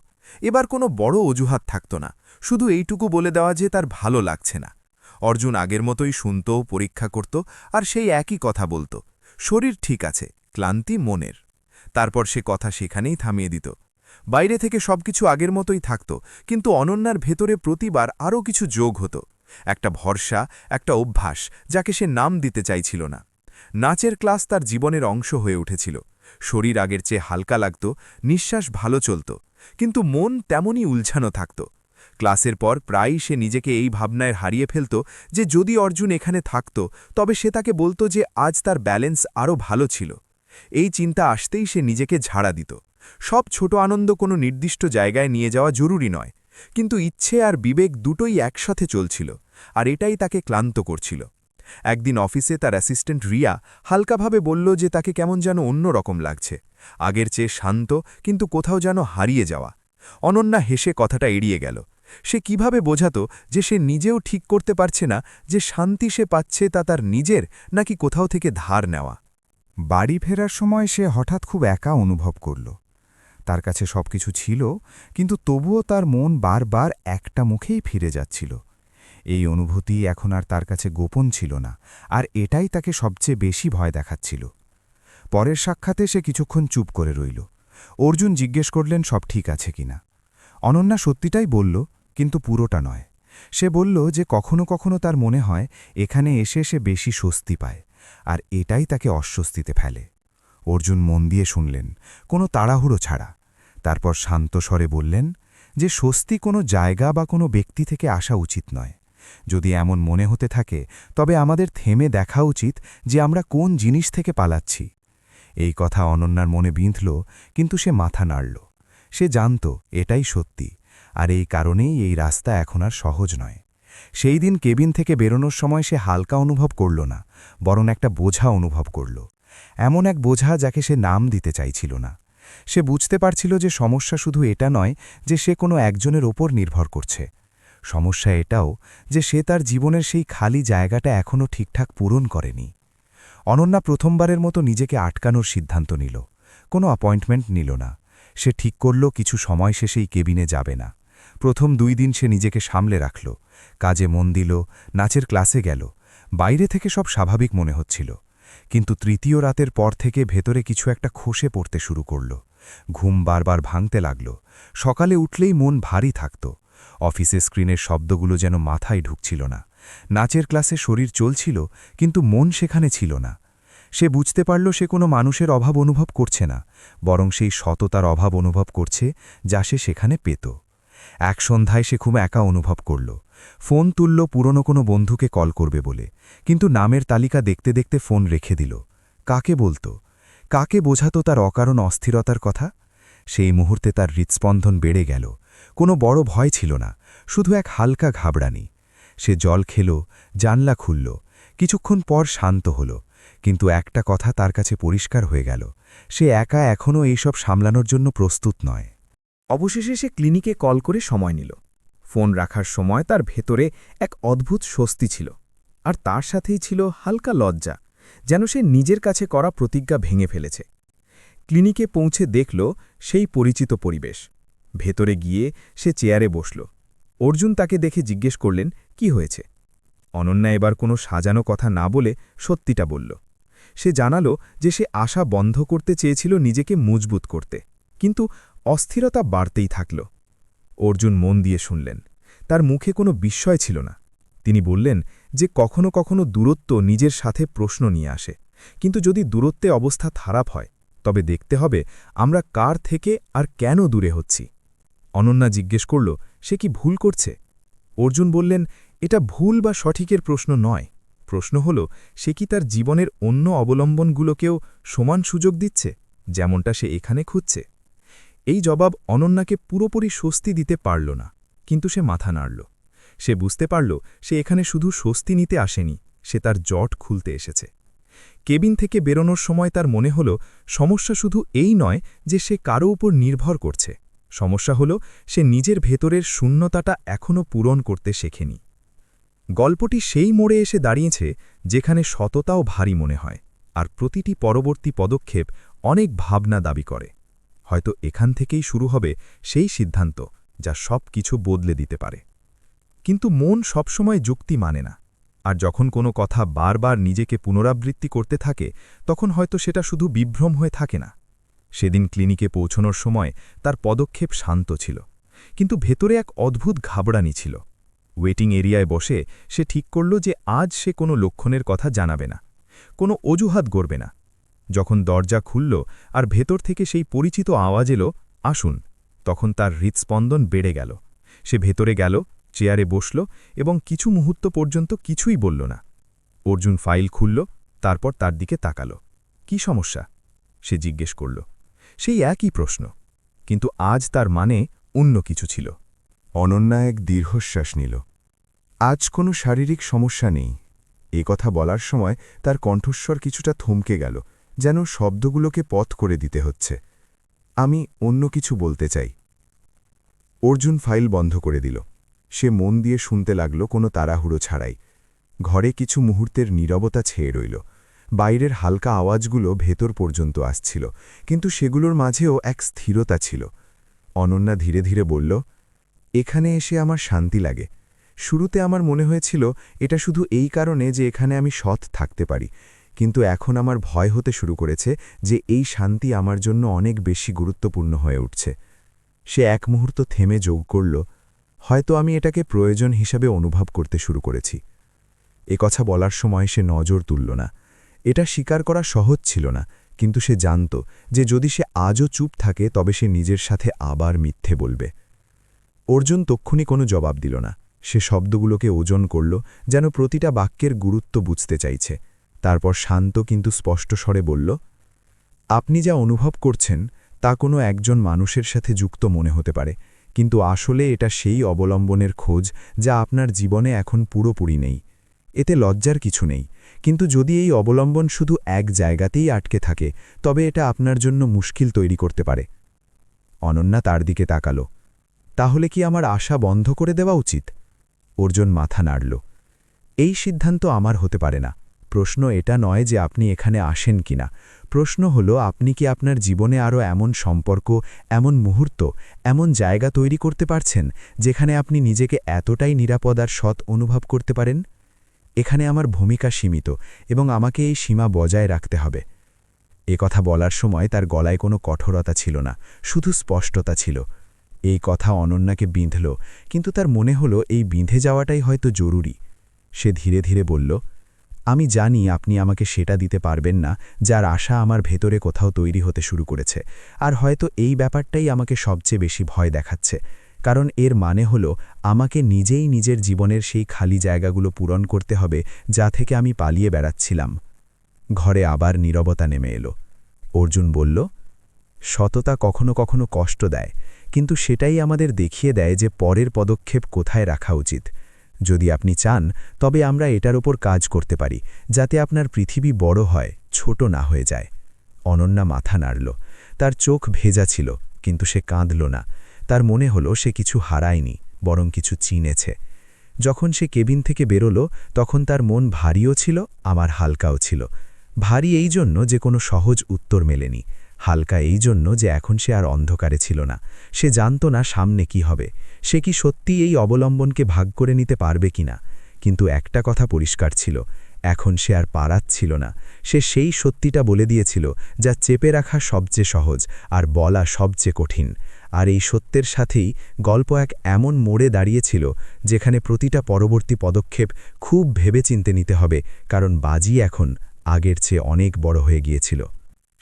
এবার কোনো বড় অজুহাত থাকত না, শুধু এইটুকু বলে দেওয়া যে তার ভালো লাগছে না। অর্জুন আগের মতোই শুনত, পরীক্ষা করত, আর সেই একই কথা বলত, শরীর ঠিক আছে, ক্লান্তি মনের। তারপর সে কথা সেখানেই থামিয়ে দিত। বাইরে থেকে সবকিছু আগের মতোই থাকত, কিন্তু অনন্যার ভেতরে প্রতিবার আরও কিছু যোগ হতো, একটা ভরসা, একটা অভ্যাস যাকে সে নাম দিতে চাইছিল না। নাচের ক্লাস তার জীবনের অংশ হয়ে উঠেছিল। শরীর আগের চেয়ে হালকা লাগত, নিঃশ্বাস ভালো চলত, কিন্তু মন তেমনই উলঝানো থাকত। ক্লাসের পর প্রায়ই সে নিজেকে এই ভাবনায় হারিয়ে ফেলত যে যদি অর্জুন এখানে থাকত, তবে সে তাকে বলত যে আজ তার ব্যালেন্স আরও ভালো ছিল। এই চিন্তা আসতেই সে নিজেকে ঝাড়া দিত। সব ছোট আনন্দ কোনো নির্দিষ্ট জায়গায় নিয়ে যাওয়া জরুরি নয়, কিন্তু ইচ্ছে আর বিবেক দুটোই একসাথে চলছিল, আর এটাই তাকে ক্লান্ত করছিল। একদিন অফিসে তার অ্যাসিস্ট্যান্ট রিয়া হালকাভাবে বলল যে তাকে কেমন যেন অন্যরকম লাগছে, আগের চেয়ে শান্ত, কিন্তু কোথাও যেন হারিয়ে যাওয়া। অনন্যা হেসে কথাটা এড়িয়ে গেল। সে কিভাবে বোঝাত যে সে নিজেও ঠিক করতে পারছে না যে শান্তি সে পাচ্ছে তা তার নিজের নাকি কোথাও থেকে ধার নেওয়া। বাড়ি ফেরার সময় সে হঠাৎ খুব একা অনুভব করল। তার কাছে সবকিছু ছিল, কিন্তু তবুও তার মন বারবার একটা মুখেই ফিরে যাচ্ছিল। এই অনুভূতি এখন আর তার কাছে গোপন ছিল না, আর এটাই তাকে সবচেয়ে বেশি ভয় দেখাচ্ছিল। পরের সাক্ষাতে সে কিছুক্ষণ চুপ করে রইল। অর্জুন জিজ্ঞেস করলেন সব ঠিক আছে কিনা। অনন্যা সত্যিটাই বলল, কিন্তু পুরোটা নয়। সে বলল যে কখনো কখনো তার মনে হয় এখানে এসে সে বেশি স্বস্তি পায়, আর এটাই তাকে অস্বস্তিতে ফেলে। অর্জুন মন দিয়ে শুনলেন, কোনো তাড়াহুড়ো ছাড়া। তারপর শান্ত স্বরে বললেন যে স্বস্তি কোনো জায়গা বা কোনো ব্যক্তি থেকে আসা উচিত নয়। যদি এমন মনে হতে থাকে তবে আমাদের থেমে দেখা উচিত যে আমরা কোন জিনিস থেকে পালাচ্ছি। এই কথা অনন্যার মনে বিঁধল, কিন্তু সে মাথা নাড়ল। সে জানত এটাই সত্যি, আর এই কারণেই এই রাস্তা এখন আর সহজ নয়। সেই দিন কেবিন থেকে বেরোনোর সময় সে হালকা অনুভব করল না, বরং একটা বোঝা অনুভব করল। এমন এক বোঝা যাকে সে নাম দিতে চাইছিল না। সে বুঝতে পারছিল যে সমস্যা শুধু এটা নয় যে সে কোনো একজনের ওপর নির্ভর করছে। সমস্যা এটাও যে সে তার জীবনের সেই খালি জায়গাটা এখনও ঠিকঠাক পূরণ করেনি। অনন্যা প্রথমবারের মতো নিজেকে আটকানোর সিদ্ধান্ত নিল। কোনো অ্যাপয়েন্টমেন্ট নিল না। সে ঠিক করল কিছু সময় শেষেই কেবিনে যাবে না। প্রথম 2 দিন সে নিজেকে সামলে রাখল, কাজে মন দিল, নাচের ক্লাসে গেল। বাইরে থেকে সব স্বাভাবিক মনে হচ্ছিল, কিন্তু তৃতীয় রাতের পর থেকে ভেতরে কিছু একটা খসে পড়তে শুরু করল। ঘুম বারবার ভাঙতে লাগল। সকালে উঠলেই মন ভারী থাকত। অফিসে স্ক্রিনের শব্দগুলো যেন মাথায় ঢুকছিল না। নাচের ক্লাসে শরীর চলছিল, কিন্তু মন সেখানে ছিল না। সে বুঝতে পারল সে কোনো মানুষের অভাব অনুভব করছে না, বরং সেই সততার অভাব অনুভব করছে যা সে সেখানে পেত। এক সন্ধ্যায় সে খুব একা অনুভব করল। ফোন তুলল পুরনো কোনো বন্ধুকে কল করবে বলে, কিন্তু নামের তালিকা দেখতে দেখতে ফোন রেখে দিল। কাকে বলতো? কাকে বোঝাতো তার অকারণ অস্থিরতার কথা? সেই মুহূর্তে তার হৃৎস্পন্দন বেড়ে গেল। কোনো বড় ভয় ছিল না, শুধু এক হালকা ঘাবড়ানি। সে জল খেল, জানলা খুলল। কিছুক্ষণ পর শান্ত হল, কিন্তু একটা কথা তার কাছে পরিষ্কার হয়ে গেল, সে একা এখনও এইসব সামলানোর জন্য প্রস্তুত নয়। অবশেষে সে ক্লিনিকে কল করে সময় নিল। ফোন রাখার সময় তার ভেতরে এক অদ্ভুত স্বস্তি ছিল, আর তার সাথেই ছিল হালকা লজ্জা, যেন সে নিজের কাছে করা প্রতিজ্ঞা ভেঙে ফেলেছে। ক্লিনিকে পৌঁছে দেখল সেই পরিচিত পরিবেশ। ভেতরে গিয়ে সে চেয়ারে বসল। অর্জুন তাকে দেখে জিজ্ঞেস করলেন, কি হয়েছে? অনন্যা এবার কোনো সাজানো কথা না বলে সত্যিটা বলল। সে জানালো যে সে আশা বন্ধ করতে চেয়েছিল নিজেকে মজবুত করতে, কিন্তু অস্থিরতা বাড়তেই থাকল। অর্জুন মন দিয়ে শুনলেন। তার মুখে কোনো বিস্ময় ছিল না। তিনি বললেন যে কখনো কখনো দূরত্ব নিজের সাথে প্রশ্ন নিয়ে আসে, কিন্তু যদি দূরত্বে অবস্থা খারাপ হয় তবে দেখতে হবে আমরা কার থেকে আর কেন দূরে হচ্ছি। অনন্যা জিজ্ঞেস করল, সে কি ভুল করছে? অর্জুন বললেন, এটা ভুল বা সঠিকের প্রশ্ন নয়। প্রশ্ন হল, সে কি তার জীবনের অন্য অবলম্বনগুলোকেও সমান সুযোগ দিচ্ছে, যেমনটা সে এখানে খুঁজছে? এই জবাব অনন্যাকে পুরোপুরি স্বস্তি দিতে পারল না, কিন্তু সে মাথা নাড়ল। সে বুঝতে পারল সে এখানে শুধু স্বস্তি নিতে আসেনি, সে তার জট খুলতে এসেছে। কেবিন থেকে বেরোনোর সময় তার মনে হল সমস্যা শুধু এই নয় যে সে কারো উপর নির্ভর করছে, সমস্যা হল সে নিজের ভেতরের শূন্যতাটা এখনও পূরণ করতে শেখেনি। গল্পটি সেই মোড়ে এসে দাঁড়িয়েছে যেখানে সততাও ভারী মনে হয়, আর প্রতিটি পরবর্তী পদক্ষেপ অনেক ভাবনা দাবি করে। হয়তো এখান থেকেই শুরু হবে সেই সিদ্ধান্ত যা সব কিছু বদলে দিতে পারে। কিন্তু মন সবসময় যুক্তি মানে না, আর যখন কোনো কথা বারবার নিজেকে পুনরাবৃত্তি করতে থাকে তখন হয়তো সেটা শুধু বিভ্রম হয়ে থাকে না। সেদিন ক্লিনিকে পৌঁছনোর সময় তার পদক্ষেপ শান্ত ছিল, কিন্তু ভেতরে এক অদ্ভুত ঘাবড়ানি ছিল। ওয়েটিং এরিয়ায় বসে সে ঠিক করল যে আজ সে কোনো লক্ষণের কথা জানাবে না, কোনো অজুহাত গড়বে না। যখন দরজা খুলল আর ভেতর থেকে সেই পরিচিত আওয়াজ এলো, আসুন, তখন তার হৃৎস্পন্দন বেড়ে গেল। সে ভেতরে গেল, চেয়ারে বসল এবং কিছু মুহূর্ত পর্যন্ত কিছুই বলল না। অর্জুন ফাইল খুলল, তারপর তার দিকে তাকাল। কি সমস্যা? সে জিজ্ঞেস করল। সেই একই প্রশ্ন, কিন্তু আজ তার মানে অন্য কিছু ছিল। অনন্যা এক দীর্ঘশ্বাস নিল। আজ কোনো শারীরিক সমস্যা নেই। এ কথা বলার সময় তার কণ্ঠস্বর কিছুটা থমকে গেল, যেন শব্দগুলোকে পথ করে দিতে হচ্ছে। আমি অন্য কিছু বলতে চাই। অর্জুন ফাইল বন্ধ করে দিল। সে মন দিয়ে শুনতে লাগল, কোনো তাড়াহুড়ো ছাড়াই। ঘরে কিছু মুহূর্তের নীরবতা ছেয়ে রইল। বাইরের হালকা আওয়াজগুলো ভেতর পর্যন্ত আসছিল, কিন্তু সেগুলোর মাঝেও এক স্থিরতা ছিল। অনন্যা ধীরে ধীরে বলল, এখানে এসে আমার শান্তি লাগে। শুরুতে আমার মনে হয়েছিল এটা শুধু এই কারণে যে এখানে আমি সৎ থাকতে পারি, কিন্তু এখন আমার ভয় হতে শুরু করেছে যে এই শান্তি আমার জন্য অনেক বেশি গুরুত্বপূর্ণ হয়ে উঠছে। সে এক মুহূর্ত থেমে যোগ করল, হয়তো আমি এটাকে প্রয়োজন হিসাবে অনুভব করতে শুরু করেছি। এ কথা বলার সময় সে নজর তুলল না। এটা স্বীকার করা সহজ ছিল না, কিন্তু সে জানত যে যদি সে আজও চুপ থাকে তবে সে নিজের সাথে আবার মিথ্যে বলবে। অর্জুন তক্ষুনি কোনো জবাব দিল না। সে শব্দগুলোকে ওজন করল, যেন প্রতিটা বাক্যের গুরুত্ব বুঝতে চাইছে। তারপর শান্ত কিন্তু স্পষ্ট স্বরে বলল, আপনি যা অনুভব করছেন তা কোনো একজন মানুষের সাথে যুক্ত মনে হতে পারে, কিন্তু আসলে এটা সেই অবলম্বনের খোঁজ যা আপনার জীবনে এখন পুরোপুরি নেই। এতে লজ্জার কিছু নেই, কিন্তু যদি এই অবলম্বন শুধু এক জায়গাতেই আটকে থাকে তবে এটা আপনার জন্য মুশকিল তৈরি করতে পারে। অনন্যা তার দিকে তাকাল। তাহলে কি আমার আশা বন্ধ করে দেওয়া উচিত? অর্জুন মাথা নাড়ল। এই সিদ্ধান্ত আমার হতে পারে না। প্রশ্ন এটা নয় যে আপনি এখানে আসেন কিনা, প্রশ্ন হলো আপনি কি আপনার জীবনে আরও এমন সম্পর্ক, এমন মুহূর্ত, এমন জায়গা তৈরি করতে পারছেন যেখানে আপনি নিজেকে এতটাই নিরাপদ আর সৎ অনুভব করতে পারেন। এখানে আমার ভূমিকা সীমিত এবং আমাকে এই সীমা বজায় রাখতে হবে। এ কথা বলার সময় তার গলায় কোনো কঠোরতা ছিল না, শুধু স্পষ্টতা ছিল। এই কথা অনন্যাকে বিঁধল, কিন্তু তার মনে হলো এই বিঁধে যাওয়াটাই হয়তো জরুরি। সে ধীরে ধীরে বলল, আমি জানি আপনি আমাকে সেটা দিতে পারবেন না যার আশা আমার ভেতরে কোথাও তৈরি হতে শুরু করেছে, আর হয়তো এই ব্যাপারটাই আমাকে সবচেয়ে বেশি ভয় দেখাচ্ছে, কারণ এর মানে হলো আমাকে নিজেই নিজের জীবনের সেই খালি জায়গাগুলো পূরণ করতে হবে যা থেকে আমি পালিয়ে বেড়াচ্ছিলাম। ঘরে আবার নীরবতা নেমে এলো। অর্জুন বলল, সততা কখনো কখনো কষ্ট দেয়, কিন্তু সেটাই আমাদের দেখিয়ে দেয় যে পরের পদক্ষেপ কোথায় রাখা উচিত। যদি আপনি চান তবে আমরা এটার ওপর কাজ করতে পারি, যাতে আপনার পৃথিবী বড় হয়, ছোট না হয়ে যায়। অনন্যা মাথা নাড়ল। তার চোখ ভেজা ছিল, কিন্তু সে কাঁদল না। তার মনে হলো সে কিছু হারায়নি, বরং কিছু চিনেছে। যখন সে কেবিন থেকে বেরোল তখন তার মন ভারীও ছিল, আমার হালকাও ছিল। ভারী এই জন্য যে কোনো সহজ উত্তর মেলেনি, হালকা এই জন্য যে এখন সে আর অন্ধকারে ছিল না। সে জানত না সামনে কি হবে, সে কি সত্যি এই অবলম্বনকে ভাগ করে নিতে পারবে কিনা। কিন্তু একটা কথা পরিষ্কার ছিল, এখন সে আর পারাচ্ছিল না। সে সেই সত্যিটা বলে দিয়েছিল যা চেপে রাখা সবচেয়ে সহজ আর বলা সবচেয়ে কঠিন। আর এই সত্যের সাথেই গল্প এক এমন মোড়ে দাঁড়িয়েছিল যেখানে প্রতিটা পরবর্তী পদক্ষেপ খুব ভেবেচিন্তে নিতে হবে, কারণ বাজি এখন আগের চেয়ে অনেক বড় হয়ে গিয়েছিল।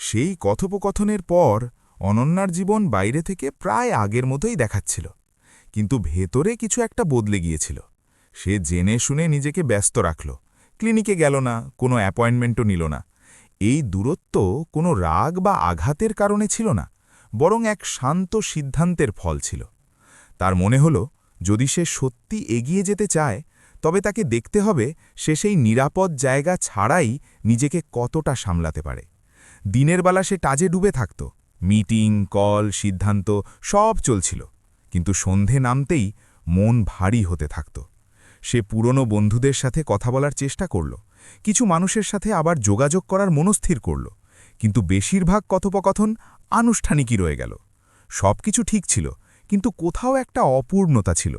সেই কথোপকথনের পর অনন্যার জীবন বাইরে থেকে প্রায় আগের মতোই দেখাচ্ছিল, কিন্তু ভেতরে কিছু একটা বদলে গিয়েছিল। সে জেনে শুনে নিজেকে ব্যস্ত রাখল, ক্লিনিকে গেল না, কোনো অ্যাপয়েন্টমেন্টও নিল না। এই দূরত্ব কোনো রাগ বা আঘাতের কারণে ছিল না, বরং এক শান্ত সিদ্ধান্তের ফল ছিল। তার মনে হল যদি সে সত্যি এগিয়ে যেতে চায় তবে তাকে দেখতে হবে সে সেই নিরাপদ জায়গা ছাড়াই নিজেকে কতটা সামলাতে পারে। দিনের বেলা সে কাজে ডুবে থাকত, মিটিং, কল, সিদ্ধান্ত সব চলছিল, কিন্তু সন্ধে নামতেই মন ভারী হতে থাকত। সে পুরনো বন্ধুদের সাথে কথা বলার চেষ্টা করল, কিছু মানুষের সাথে আবার যোগাযোগ করার মনস্থির করল, কিন্তু বেশিরভাগ কথোপকথন আনুষ্ঠানিকই রয়ে গেল। সব কিছু ঠিক ছিল, কিন্তু কোথাও একটা অপূর্ণতা ছিল,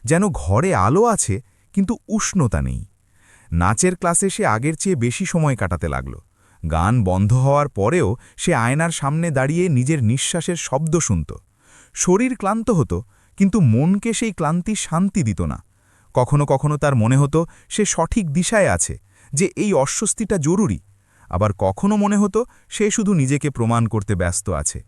যেন ঘরে আলো আছে কিন্তু উষ্ণতা নেই। নাচের ক্লাসে সে আগের চেয়ে বেশি সময় কাটাতে লাগল। গান বন্ধ হওয়ার পরেও সে আয়নার সামনে দাঁড়িয়ে নিজের নিঃশ্বাসের শব্দ শুনত। শরীর ক্লান্ত হতো, কিন্তু মনকে সেই ক্লান্তি শান্তি দিত না। কখনো কখনো তার মনে হতো সে সঠিক দিশায় আছে, যে এই অস্বস্তিটা জরুরি। আবার কখনো মনে হতো সে শুধু নিজেকে প্রমাণ করতে ব্যস্ত আছে।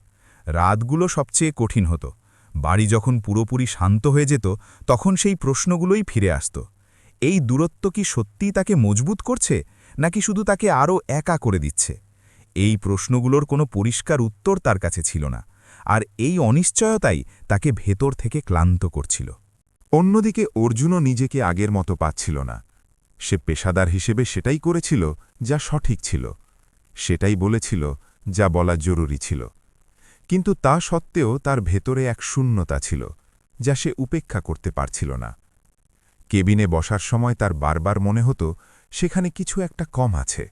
রাতগুলো সবচেয়ে কঠিন হতো। বাড়ি যখন পুরোপুরি শান্ত হয়ে যেত তখন সেই প্রশ্নগুলোই ফিরে আসত। এই দূরত্ব কি সত্যিই তাকে মজবুত করছে, নাকি শুধু তাকে আরও একা করে দিচ্ছে? এই প্রশ্নগুলোর কোনো পরিষ্কার উত্তর তার কাছে ছিল না, আর এই অনিশ্চয়তাই তাকে ভেতর থেকে ক্লান্ত করছিল। অন্যদিকে অর্জুনও নিজেকে আগের মতো পাচ্ছিল না। সে পেশাদার হিসেবে সেটাই করেছিল যা সঠিক ছিল, সেটাই বলেছিল যা বলা জরুরি ছিল। কিন্তু তা সত্ত্বেও তার ভেতরে এক শূন্যতা ছিল যা সে উপেক্ষা করতে পারছিল না। কেবিনে বসার সময় তার বারবার মনে হতো সেখানে কিছু একটা কম আছে।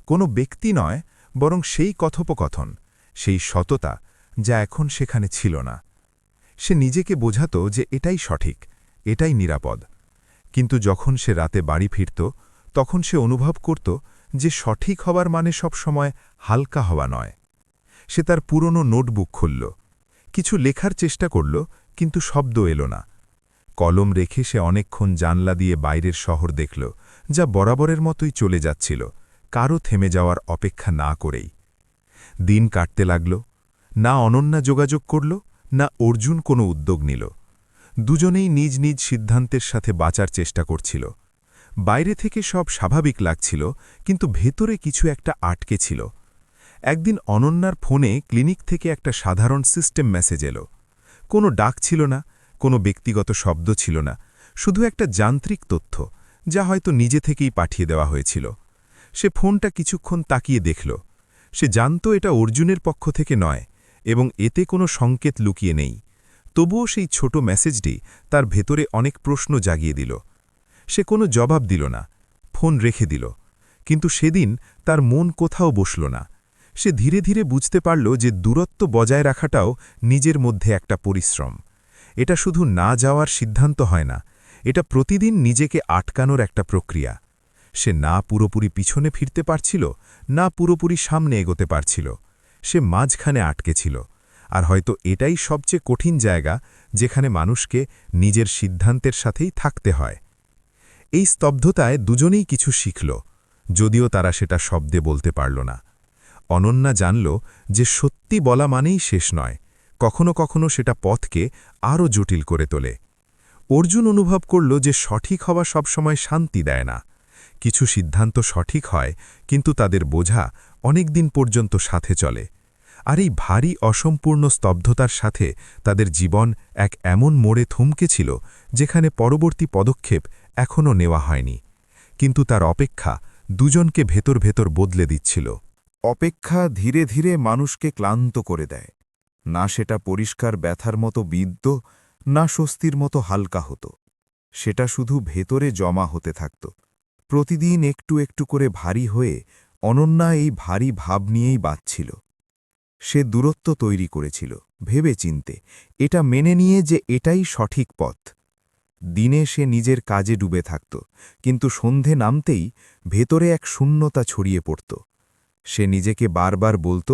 কোনো ব্যক্তি নয়, বরং সেই কথোপকথন, সেই সততা যা এখন সেখানে ছিল না। সে নিজেকে বোঝাত যে এটাই সঠিক, এটাই নিরাপদ। কিন্তু যখন সে রাতে বাড়ি ফিরত তখন সে অনুভব করত যে সঠিক হবার মানে সব সময় হালকা হওয়া নয়। সে তার পুরনো নোটবুক খুলল, কিছু লেখার চেষ্টা করল, কিন্তু শব্দ এলো না। কলম রেখে সে অনেকক্ষণ জানলা দিয়ে বাইরের শহর দেখল, যা বরাবরের মতোই চলে যাচ্ছিল, কারও থেমে যাওয়ার অপেক্ষা না করেই। দিন কাটতে লাগল। না অনন্যা যোগাযোগ করল, না অর্জুন কোনো উদ্যোগ নিল। দুজনেই নিজ নিজ সিদ্ধান্তের সাথে বাঁচার চেষ্টা করছিল। বাইরে থেকে সব স্বাভাবিক লাগছিল, কিন্তু ভেতরে কিছু একটা আটকে ছিল। একদিন অনন্যার ফোনে ক্লিনিক থেকে একটা সাধারণ সিস্টেম মেসেজ এলো। কোনো ডাক ছিল না, কোনো ব্যক্তিগত শব্দ ছিল না, শুধু একটা যান্ত্রিক তথ্য, যা হয়তো নিজে থেকেই পাঠিয়ে দেওয়া হয়েছিল। সে ফোনটা কিছুক্ষণ তাকিয়ে দেখল। সে জানত এটা অর্জুনের পক্ষ থেকে নয়, এবং এতে কোনো সংকেত লুকিয়ে নেই। তবুও সেই ছোট মেসেজটি তার ভেতরে অনেক প্রশ্ন জাগিয়ে দিল। সে কোনো জবাব দিল না, ফোন রেখে দিল। কিন্তু সেদিন তার মন কোথাও বসল না। সে ধীরে ধীরে বুঝতে পারল যে দূরত্ব বজায় রাখাটাও নিজের মধ্যে একটা পরিশ্রম। এটা শুধু না যাওয়ার সিদ্ধান্ত হয় না, এটা প্রতিদিন নিজেকে আটকানোর একটা প্রক্রিয়া। সে না পুরোপুরি পিছনে ফিরতে পারছিল, না পুরোপুরি সামনে এগোতে পারছিল। সে মাঝখানে আটকে ছিল। আর হয়তো এটাই সবচেয়ে কঠিন জায়গা, যেখানে মানুষকে নিজের সিদ্ধান্তের সাথেই থাকতে হয়। এই স্তব্ধতায় দুজনেই কিছু শিখল, যদিও তারা সেটা শব্দে বলতে পারল না। অনন্যা জানল যে সত্যি বলা মানেই শেষ নয়, কখনো কখনো সেটা পথকে আরও জটিল করে তোলে। অর্জুন অনুভব করল যে সঠিক হওয়া সবসময় শান্তি দেয় না। কিছু সিদ্ধান্ত সঠিক হয়, কিন্তু তাদের বোঝা অনেক দিন পর্যন্ত সাথে চলে। আর এই ভারী অসম্পূর্ণ স্তব্ধতার সাথে তাদের জীবন এক এমন মোড়ে থমকেছিল, যেখানে পরবর্তী পদক্ষেপ এখনও নেওয়া হয়নি। কিন্তু তার অপেক্ষা দুজনকে ভেতর ভেতর বদলে দিচ্ছিল। অপেক্ষা ধীরে ধীরে মানুষকে ক্লান্ত করে দেয়। না সেটা পরিষ্কার ব্যথার মতো বিদ্য, না স্বস্তির মতো হালকা হতো। সেটা শুধু ভেতরে জমা হতে থাকত, প্রতিদিন একটু একটু করে ভারী হয়ে। অনন্যা এই ভারী ভাব নিয়েই বাঁচছিল। সে দূরত্ব তৈরি করেছিল, ভেবে চিনতে, এটা মেনে নিয়ে যে এটাই সঠিক পথ। দিনে সে নিজের কাজে ডুবে থাকত, কিন্তু সন্ধে নামতেই ভেতরে এক শূন্যতা ছড়িয়ে পড়ত। সে নিজেকে বারবার বলত,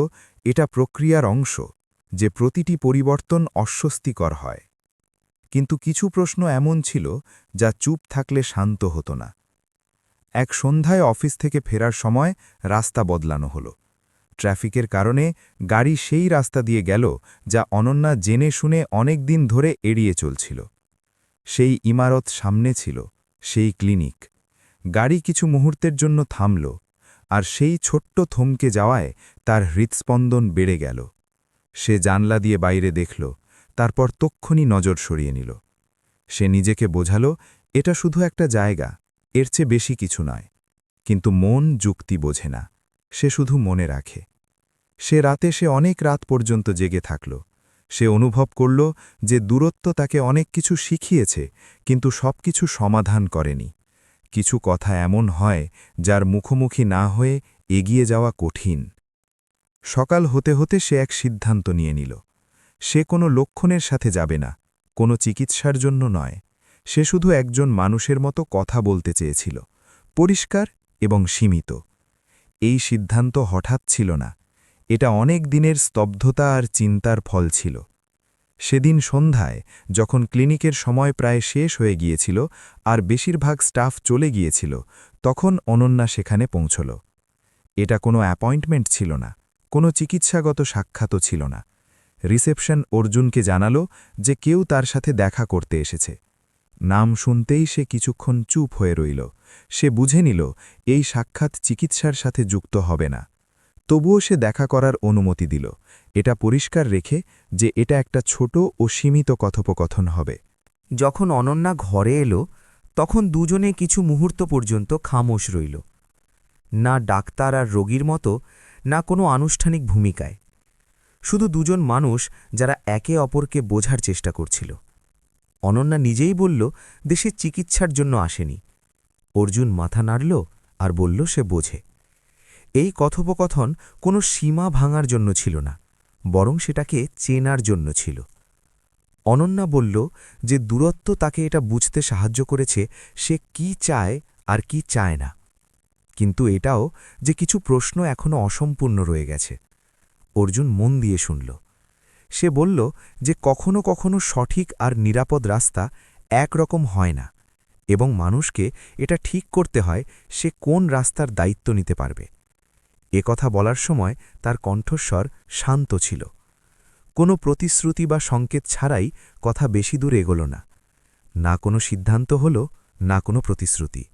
এটা প্রক্রিয়ার অংশ, যে প্রতিটি পরিবর্তন অস্বস্তিকর হয়। কিন্তু কিছু প্রশ্ন এমন ছিল যা চুপ থাকলে শান্ত হতো না। এক সন্ধ্যায় অফিস থেকে ফেরার সময় রাস্তা বদলানো হলো। ট্রাফিকের কারণে গাড়ি সেই রাস্তা দিয়ে গেল যা অনন্যা জেনে শুনে অনেক দিন ধরে এড়িয়ে চলছিল। সেই ইমারত সামনে ছিল, সেই ক্লিনিক। গাড়ি কিছু মুহূর্তের জন্য থামল, আর সেই ছোট্ট থমকে যাওয়ায় তার হৃৎস্পন্দন বেড়ে গেল। সে জানলা দিয়ে বাইরে দেখল, তারপর তক্ষুনি নজর সরিয়ে নিল। সে নিজেকে বোঝাল, এটা শুধু একটা জায়গা, এর চেয়ে বেশি কিছু নয়। কিন্তু মন যুক্তি বোঝে না, সে শুধু মনে রাখে। সে রাতে অনেক রাত পর্যন্ত জেগে থাকল। সে অনুভব করল যে দূরত্ব তাকে অনেক কিছু শিখিয়েছে, কিন্তু সবকিছু সমাধান করেনি। কিছু কথা এমন হয় যার মুখোমুখি না হয়ে এগিয়ে যাওয়া কঠিন। সকাল হতে হতে সে এক সিদ্ধান্ত নিয়ে নিল। সে কোনো লক্ষণের সাথে যাবে না, কোনো চিকিৎসার জন্য নয়। সে শুধু একজন মানুষের মতো কথা বলতে চেয়েছিল, পরিষ্কার এবং সীমিত। এই সিদ্ধান্ত হঠাৎ ছিল না, এটা অনেক দিনের স্তব্ধতা আর চিন্তার ফল ছিল। সেদিন সন্ধ্যায়, যখন ক্লিনিকের সময় প্রায় শেষ হয়ে গিয়েছিল আর বেশিরভাগ স্টাফ চলে গিয়েছিল, তখন অনন্যা সেখানে পৌঁছল। এটা কোনো অ্যাপয়েন্টমেন্ট ছিল না, কোনো চিকিৎসাগত সাক্ষাৎও ছিল না। রিসেপশন অর্জুনকে জানালো যে কেউ তার সাথে দেখা করতে এসেছে। নাম শুনতেই সে কিছুক্ষণ চুপ হয়ে রইল। সে বুঝে নিল এই সাক্ষাৎ চিকিৎসার সাথে যুক্ত হবে না। তবুও সে দেখা করার অনুমতি দিল, এটা পরিষ্কার রেখে যে এটা একটা ছোট ও সীমিত কথোপকথন হবে। যখন অনন্যা ঘরে এলো, তখন দুজনে কিছু মুহূর্ত পর্যন্ত খামোশ রইল। না ডাক্তার আর রোগীর মতো, না কোনো আনুষ্ঠানিক ভূমিকায়। শুধু দুজন মানুষ যারা একে অপরকে বোঝার চেষ্টা করছিল। অনন্যা নিজেই বলল দেশে চিকিৎসার জন্য আসেনি। অর্জুন মাথা নাড়ল আর বলল সে বোঝে। এই কথোপকথন কোনো সীমা ভাঙার জন্য ছিল না, বরং সেটাকে চেনার জন্য ছিল। অনন্যা বলল যে দূরত্ব তাকে এটা বুঝতে সাহায্য করেছে সে কি চায় আর কি চায় না, কিন্তু এটাও যে কিছু প্রশ্ন এখনও অসম্পূর্ণ রয়ে গেছে। অর্জুন মন দিয়ে শুনল। সে বলল যে কখনো কখনো সঠিক আর নিরাপদ রাস্তা একরকম হয় না এবং মানুষকে এটা ঠিক করতে হয় সে কোন রাস্তার দায়িত্ব নিতে পারবে। কথা বলার সময় তার কণ্ঠস্বর শান্ত ছিল। কোনো প্রতিশ্রুতি বা সংকেত ছাড়াই কথা বেশি দূর এগোল না। না কোনো সিদ্ধান্ত হল, না কোনো প্রতিশ্রুতি।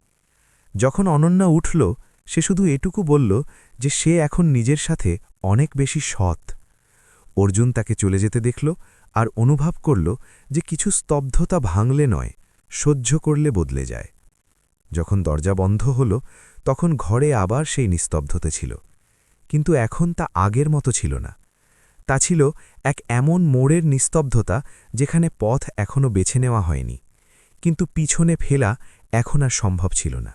যখন অনন্যা উঠল, সে শুধু এটুকু বলল যে সে এখন নিজের সাথে অনেক বেশি সৎ। অর্জুন তাকে চলে যেতে দেখল আর অনুভব করল যে কিছু স্তব্ধতা ভাঙলে নয়, সহ্য করলে বদলে যায়। যখন দরজা বন্ধ হল, তখন ঘরে আবার সেই নিস্তব্ধতা ছিল, কিন্তু এখন তা আগের মতো ছিল না। তা ছিল এক এমন মোড়ের নিস্তব্ধতা যেখানে পথ এখনও বেছে নেওয়া হয়নি, কিন্তু পিছনে ফেলা এখন আর সম্ভব ছিল না।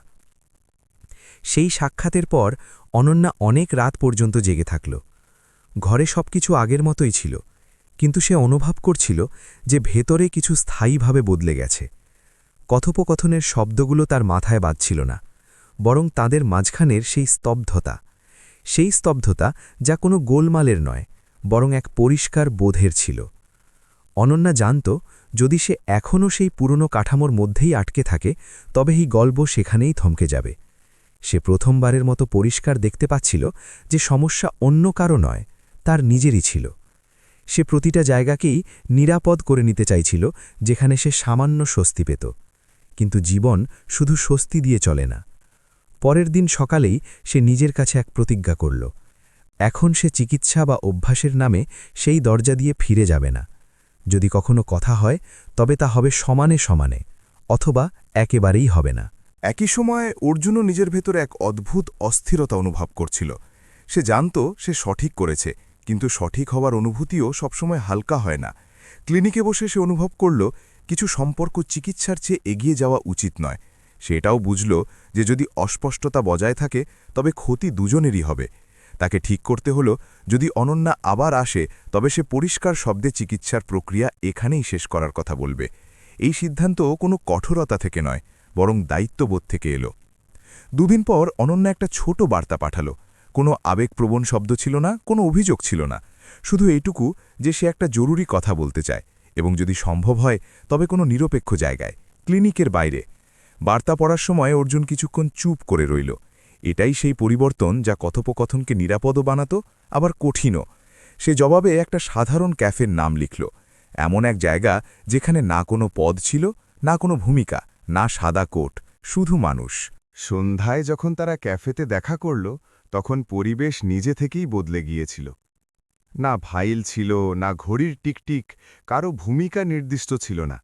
সেই সাক্ষাতের পর অনন্যা অনেক রাত পর্যন্ত জেগে থাকল। ঘরে সবকিছু আগের মতোই ছিল, কিন্তু সে অনুভব করছিল যে ভেতরে কিছু স্থায়ীভাবে বদলে গেছে। কথোপকথনের শব্দগুলো তার মাথায় বাজছিল না, বরং তাদের মাঝখানের সেই স্তব্ধতা যা কোনো গোলমালের নয়, বরং এক পরিষ্কার বোধের ছিল। অনন্যা জানত, যদি সে এখনও সেই পুরনো কাঠামোর মধ্যেই আটকে থাকে, তবে এই গল্প সেখানেই থমকে যাবে। সে প্রথমবারের মতো পরিষ্কার দেখতে পাচ্ছিল যে সমস্যা অন্য কারো নয়, তার নিজেরই ছিল। সে প্রতিটা জায়গাকেই নিরাপদ করে নিতে চাইছিল, যেখানে সে সামান্য স্বস্তি পেত। কিন্তু জীবন শুধু স্বস্তি দিয়ে চলে না। পরের দিন সকালেই সে নিজের কাছে এক প্রতিজ্ঞা করল। এখন সে চিকিৎসা বা অভ্যাসের নামে সেই দরজা দিয়ে ফিরে যাবে না। যদি কখনো কথা হয়, তবে তা হবে সমানে সমানে, অথবা একেবারেই হবে না। একই সময় অর্জুনও নিজের ভেতরে এক অদ্ভুত অস্থিরতা অনুভব করছিল। সে জানত সে সঠিক করেছে, কিন্তু সঠিক হওয়ার অনুভূতিও সবসময় হালকা হয় না। ক্লিনিকে বসে সে অনুভব করল কিছু সম্পর্ক চিকিৎসার চেয়ে এগিয়ে যাওয়া উচিত নয়। সে এটাও বুঝল যে যদি অস্পষ্টতা বজায় থাকে, তবে ক্ষতি দুজনেরই হবে। তাকে ঠিক করতে হল, যদি অনন্যা আবার আসে, তবে সে পরিষ্কার শব্দে চিকিৎসার প্রক্রিয়া এখানেই শেষ করার কথা বলবে। এই সিদ্ধান্ত কোনো কঠোরতা থেকে নয়, বরং দায়িত্ববোধ থেকে এলো। দুদিন পর অনন্যা একটা ছোট বার্তা পাঠালো। কোনো আবেগপ্রবণ শব্দ ছিল না, কোনো অভিযোগ ছিল না, শুধু এইটুকু যে সে একটা জরুরি কথা বলতে চায়, এবং যদি সম্ভব হয় তবে কোনো নিরপেক্ষ জায়গায়, ক্লিনিকের বাইরে। বার্তা পড়ার সময় অর্জুন কিছুক্ষণ চুপ করে রইল। এটাই সেই পরিবর্তন যা কথোপকথনকে নিরাপদও বানাত, আবার কঠিনও। সে জবাবে একটা সাধারণ ক্যাফের নাম লিখল, এমন এক জায়গা যেখানে না কোনো পদ ছিল, না কোনো ভূমিকা, না সাদা কোট, শুধু মানুষ। সন্ধ্যায় যখন তারা ক্যাফেতে দেখা করল, তখন পরিবেশ নিজে থেকেই বদলে গিয়েছিল। না ফাইল ছিল, না ঘড়ির টিকটিক, কারো ভূমিকা নির্দিষ্ট ছিল না।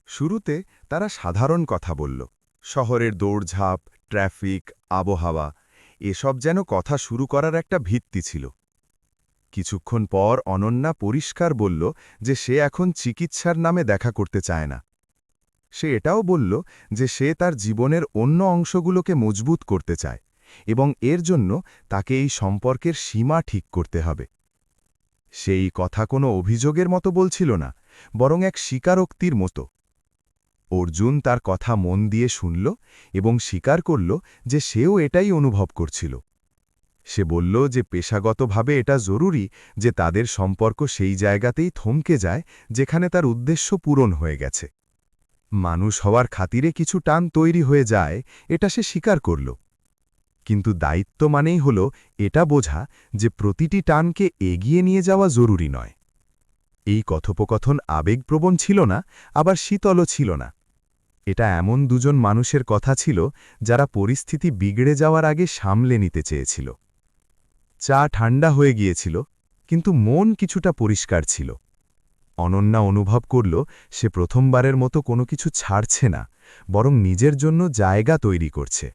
শুরুতে তারা সাধারণ কথা বলল, শহরের দৌড়ঝাঁপ, ট্রাফিক, আবহাওয়া, এসব যেন কথা শুরু করার একটা ভিত্তি ছিল। কিছুক্ষণ পর অনন্যা পরিষ্কার বলল যে সে এখন চিকিৎসার নামে দেখা করতে চায় না। সে এটাও বলল যে সে তার জীবনের অন্য অংশগুলোকে মজবুত করতে চায়, এবং এর জন্য তাকে এই সম্পর্কের সীমা ঠিক করতে হবে। সেই কথা কোনো অভিযোগের মতো বলছিল না, বরং এক স্বীকারোক্তির মতো। অর্জুন তার কথা মন দিয়ে শুনল এবং স্বীকার করল যে সেও এটাই অনুভব করছিল। সে বলল যে পেশাগতভাবে এটা জরুরি যে তাদের সম্পর্ক সেই জায়গাতেই থমকে যায় যেখানে তার উদ্দেশ্য পূরণ হয়ে গেছে। মানুষ হওয়ার খাতিরে কিছু টান তৈরি হয়ে যায়, এটা সে স্বীকার করল। কিন্তু দায়িত্ব মানেই হল এটা বোঝা যে প্রতিটি টানকে এগিয়ে নিয়ে যাওয়া জরুরি নয়। এই কথোপকথন আবেগপ্রবণ ছিল না, আবার শীতলও ছিল না। এটা এমন দুজন মানুষের কথা ছিল যারা পরিস্থিতি বিগড়ে যাওয়ার আগে সামলে নিতে চেয়েছিল। চা ঠান্ডা হয়ে গিয়েছিল, কিন্তু মন কিছুটা পরিষ্কার ছিল। অনন্যা অনুভব করল সে প্রথমবারের মতো কোনো কিছু ছাড়ছে না, বরং নিজের জন্য জায়গা তৈরি করছে।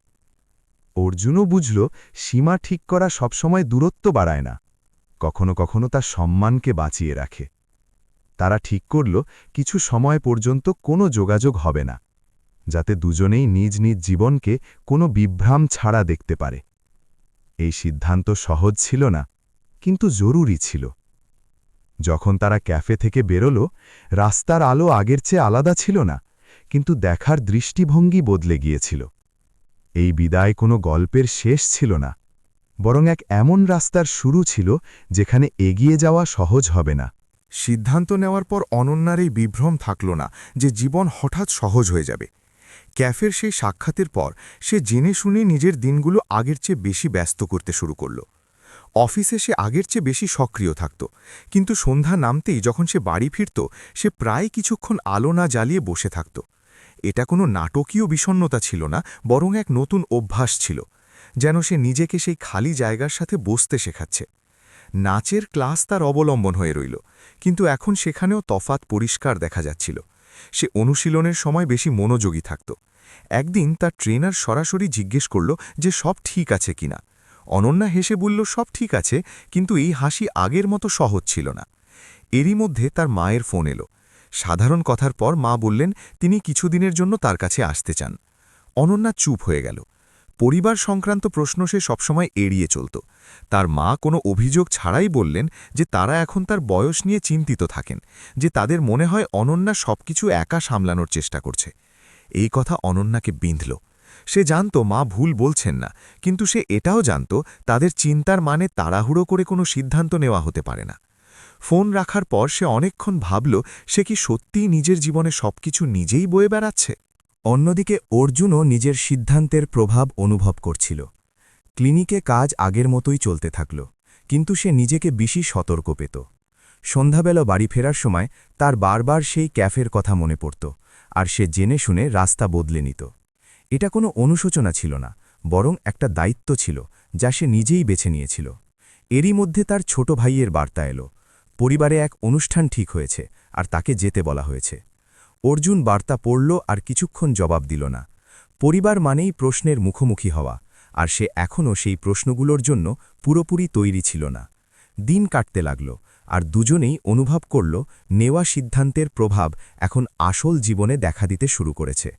অর্জুনও বুঝল সীমা ঠিক করা সবসময় দূরত্ব বাড়ায় না, কখনো কখনো তার সম্মানকে বাঁচিয়ে রাখে। তারা ঠিক করল কিছু সময় পর্যন্ত কোনো যোগাযোগ হবে না, যাতে দুজনেই নিজ নিজ জীবনকে কোনো বিভ্রাম ছাড়া দেখতে পারে। এই সিদ্ধান্ত সহজ ছিল না, কিন্তু জরুরি ছিল। যখন তারা ক্যাফে থেকে বেরোল, রাস্তার আলো আগের চেয়ে আলাদা ছিল না, কিন্তু দেখার দৃষ্টিভঙ্গি বদলে গিয়েছিল। এই বিদায় কোনো গল্পের শেষ ছিল না, বরং এক এমন রাস্তার শুরু ছিল যেখানে এগিয়ে যাওয়া সহজ হবে না, সিদ্ধান্ত নেওয়ার পর অনন্যার এই বিভ্রম থাকল না যে জীবন হঠাৎ সহজ হয়ে যাবে। ক্যাফের সেই সাক্ষাতের পর সে জেনে শুনে নিজের দিনগুলো আগের চেয়ে বেশি ব্যস্ত করতে শুরু করল। অফিসে সে আগের চেয়ে বেশি সক্রিয় থাকত, কিন্তু সন্ধ্যা নামতেই যখন সে বাড়ি ফিরত সে প্রায় কিছুক্ষণ আলো না জ্বালিয়ে বসে থাকত। এটা কোনো নাটকীয় বিষণ্ণতা ছিল না, বরং এক নতুন অভ্যাস ছিল, যেন সে নিজেকে সেই খালি জায়গার সাথে বসতে শেখাচ্ছে। নাচের ক্লাস তার অবলম্বন হয়ে রইল, কিন্তু এখন সেখানেও তফাৎ পরিষ্কার দেখা যাচ্ছিল। সে অনুশীলনের সময় বেশি মনোযোগী থাকত। একদিন তার ট্রেনার সরাসরি জিজ্ঞেস করল যে সব ঠিক আছে কিনা। অনন্যা হেসে বলল সব ঠিক আছে, কিন্তু এই হাসি আগের মতো সহজ ছিল না। এরই মধ্যে তার মায়ের ফোন এলো। সাধারণ কথার পর মা বললেন তিনি কিছুদিনের জন্য তার কাছে আসতে চান। অনন্যা চুপ হয়ে গেল। পরিবার সংক্রান্ত প্রশ্ন সে সবসময় এড়িয়ে চলত। তার মা কোনো অভিযোগ ছাড়াই বললেন যে তারা এখন তার বয়স নিয়ে চিন্তিত থাকেন, যে তাদের মনে হয় অনন্যা সবকিছু একা সামলানোর চেষ্টা করছে। এই কথা অনন্যাকে বিঁধল। সে জানত মা ভুল বলছেন না, কিন্তু সে এটাও জানত তাদের চিন্তার মানে তাড়াহুড়ো করে কোনো সিদ্ধান্ত নেওয়া হতে পারে না। ফোন রাখার পর সে অনেকক্ষণ ভাবল সে কি সত্যিই নিজের জীবনে সবকিছু নিজেই বয়ে বেড়াচ্ছে। অন্যদিকে অর্জুনও নিজের সিদ্ধান্তের প্রভাব অনুভব করছিল। ক্লিনিকে কাজ আগের মতোই চলতে থাকল, কিন্তু সে নিজেকে বেশি সতর্ক পেত। সন্ধ্যাবেলা বাড়ি ফেরার সময় তার বারবার সেই ক্যাফের কথা মনে পড়ত, আর সে জেনে শুনে রাস্তা বদলে নিত। এটা কোনো অনুশোচনা ছিল না, বরং একটা দায়িত্ব ছিল যা সে নিজেই বেছে নিয়েছিল। এরই মধ্যে তার ছোট ভাইয়ের বার্তা এলো। পরিবারে এক অনুষ্ঠান ঠিক হয়েছে আর তাকে যেতে বলা হয়েছে। অর্জুন বার্তা পড়ল আর কিছুক্ষণ জবাব দিল না। পরিবার মানেই প্রশ্নের মুখোমুখি হওয়া, আর সে এখনও সেই প্রশ্নগুলোর জন্য পুরোপুরি তৈরি ছিল না। দিন কাটতে লাগল, আর দুজনেই অনুভব করল নেওয়া সিদ্ধান্তের প্রভাব এখন আসল জীবনে দেখা দিতে শুরু করেছে।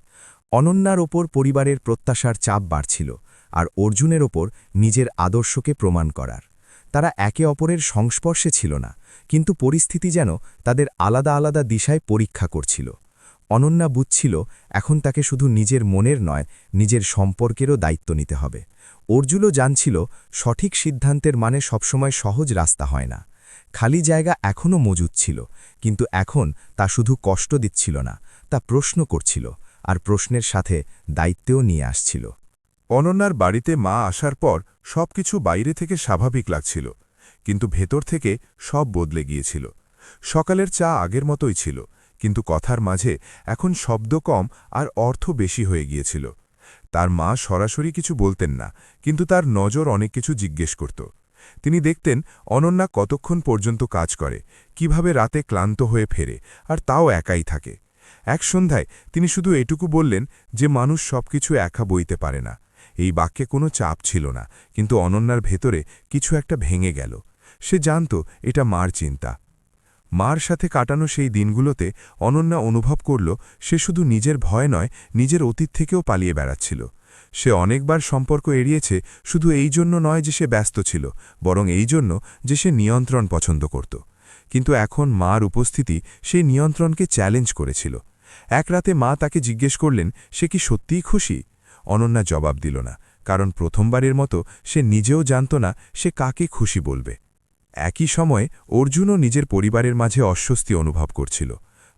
অনন্যার ওপর পরিবারের প্রত্যাশার চাপ বাড়ছিল, আর অর্জুনের ওপর নিজের আদর্শকে প্রমাণ করার। তারা একে অপরের সংস্পর্শে ছিল না, কিন্তু পরিস্থিতি যেন তাদের আলাদা আলাদা দিশায় পরীক্ষা করছিল। অনন্যা বুঝছিল এখন তাকে শুধু নিজের মনের নয়, নিজের সম্পর্কেরও দায়িত্ব নিতে হবে। অর্জুনও জানছিল সঠিক সিদ্ধান্তের মানে সবসময় সহজ রাস্তা হয় না। খালি জায়গা এখনও মজুদ ছিল, কিন্তু এখন তা শুধু কষ্ট দিচ্ছিল না, তা প্রশ্ন করছিল, আর প্রশ্নের সাথে দায়িত্বও নিয়ে আসছিল। অনন্যার বাড়িতে মা আসার পর সবকিছু বাইরে থেকে স্বাভাবিক লাগছিল, কিন্তু ভেতর থেকে সব বদলে গিয়েছিল। সকালের চা আগের মতোই ছিল, কিন্তু কথার মাঝে এখন শব্দ কম আর অর্থ বেশি হয়ে গিয়েছিল। তার মা সরাসরি কিছু বলতেন না, কিন্তু তার নজর অনেক কিছু জিজ্ঞেস করত। তিনি দেখতেন অনন্যা কতক্ষণ পর্যন্ত কাজ করে, কিভাবে রাতে ক্লান্ত হয়ে ফেরে, আর তাও একাই থাকে। এক সন্ধ্যায় তিনি শুধু এটুকু বললেন যে মানুষ সবকিছু একা বইতে পারে না। এই বাক্যে কোনো চাপ ছিল না, কিন্তু অনন্যার ভেতরে কিছু একটা ভেঙে গেল। সে জানত এটা মার চিন্তা। মার সাথে কাটানো সেই দিনগুলোতে অনন্যা অনুভব করল সে শুধু নিজের ভয় নয়, নিজের অতীত থেকেও পালিয়ে বেড়াচ্ছিল। সে অনেকবার সম্পর্ক এড়িয়েছে, শুধু এই জন্য নয় যে সে ব্যস্ত ছিল, বরং এই জন্য যে সে নিয়ন্ত্রণ পছন্দ করত। কিন্তু এখন মার উপস্থিতি সেই নিয়ন্ত্রণকে চ্যালেঞ্জ করেছিল। এক রাতে মা তাকে জিজ্ঞেস করলেন সে কি সত্যিই খুশি। অনন্যা জবাব দিল না, কারণ প্রথমবারের মতো সে নিজেও জানত না সে কাকে খুশি বলবে। একই সময়ে অর্জুনও নিজের পরিবারের মাঝে অস্বস্তি অনুভব করছিল।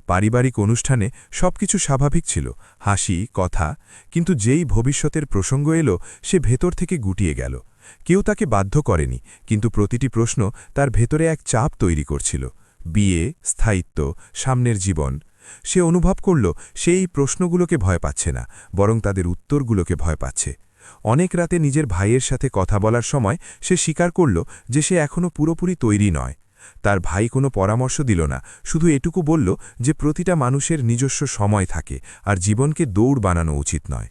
পারিবারিক অনুষ্ঠানে সবকিছু স্বাভাবিক ছিল, হাসি, কথা, কিন্তু যেই ভবিষ্যতের প্রসঙ্গ এলো সে ভেতর থেকে গুটিয়ে গেল। কেউ তাকে বাধ্য করেনি, কিন্তু প্রতিটি প্রশ্ন তার ভেতরে এক চাপ তৈরি করছিল। বিয়ে, স্থায়িত্ব, সামনের জীবন। সে অনুভব করল সে এই প্রশ্নগুলোকে ভয় পাচ্ছে না, বরং তাদের উত্তরগুলোকে ভয় পাচ্ছে। অনেক রাতে নিজের ভাইয়ের সাথে কথা বলার সময় সে স্বীকার করল যে সে এখনও পুরোপুরি তৈরি নয়। তার ভাই কোনো পরামর্শ দিল না, শুধু এটুকু বলল যে প্রতিটা মানুষের নিজস্ব সময় থাকে, আর জীবনকে দৌড় বানানো উচিত নয়।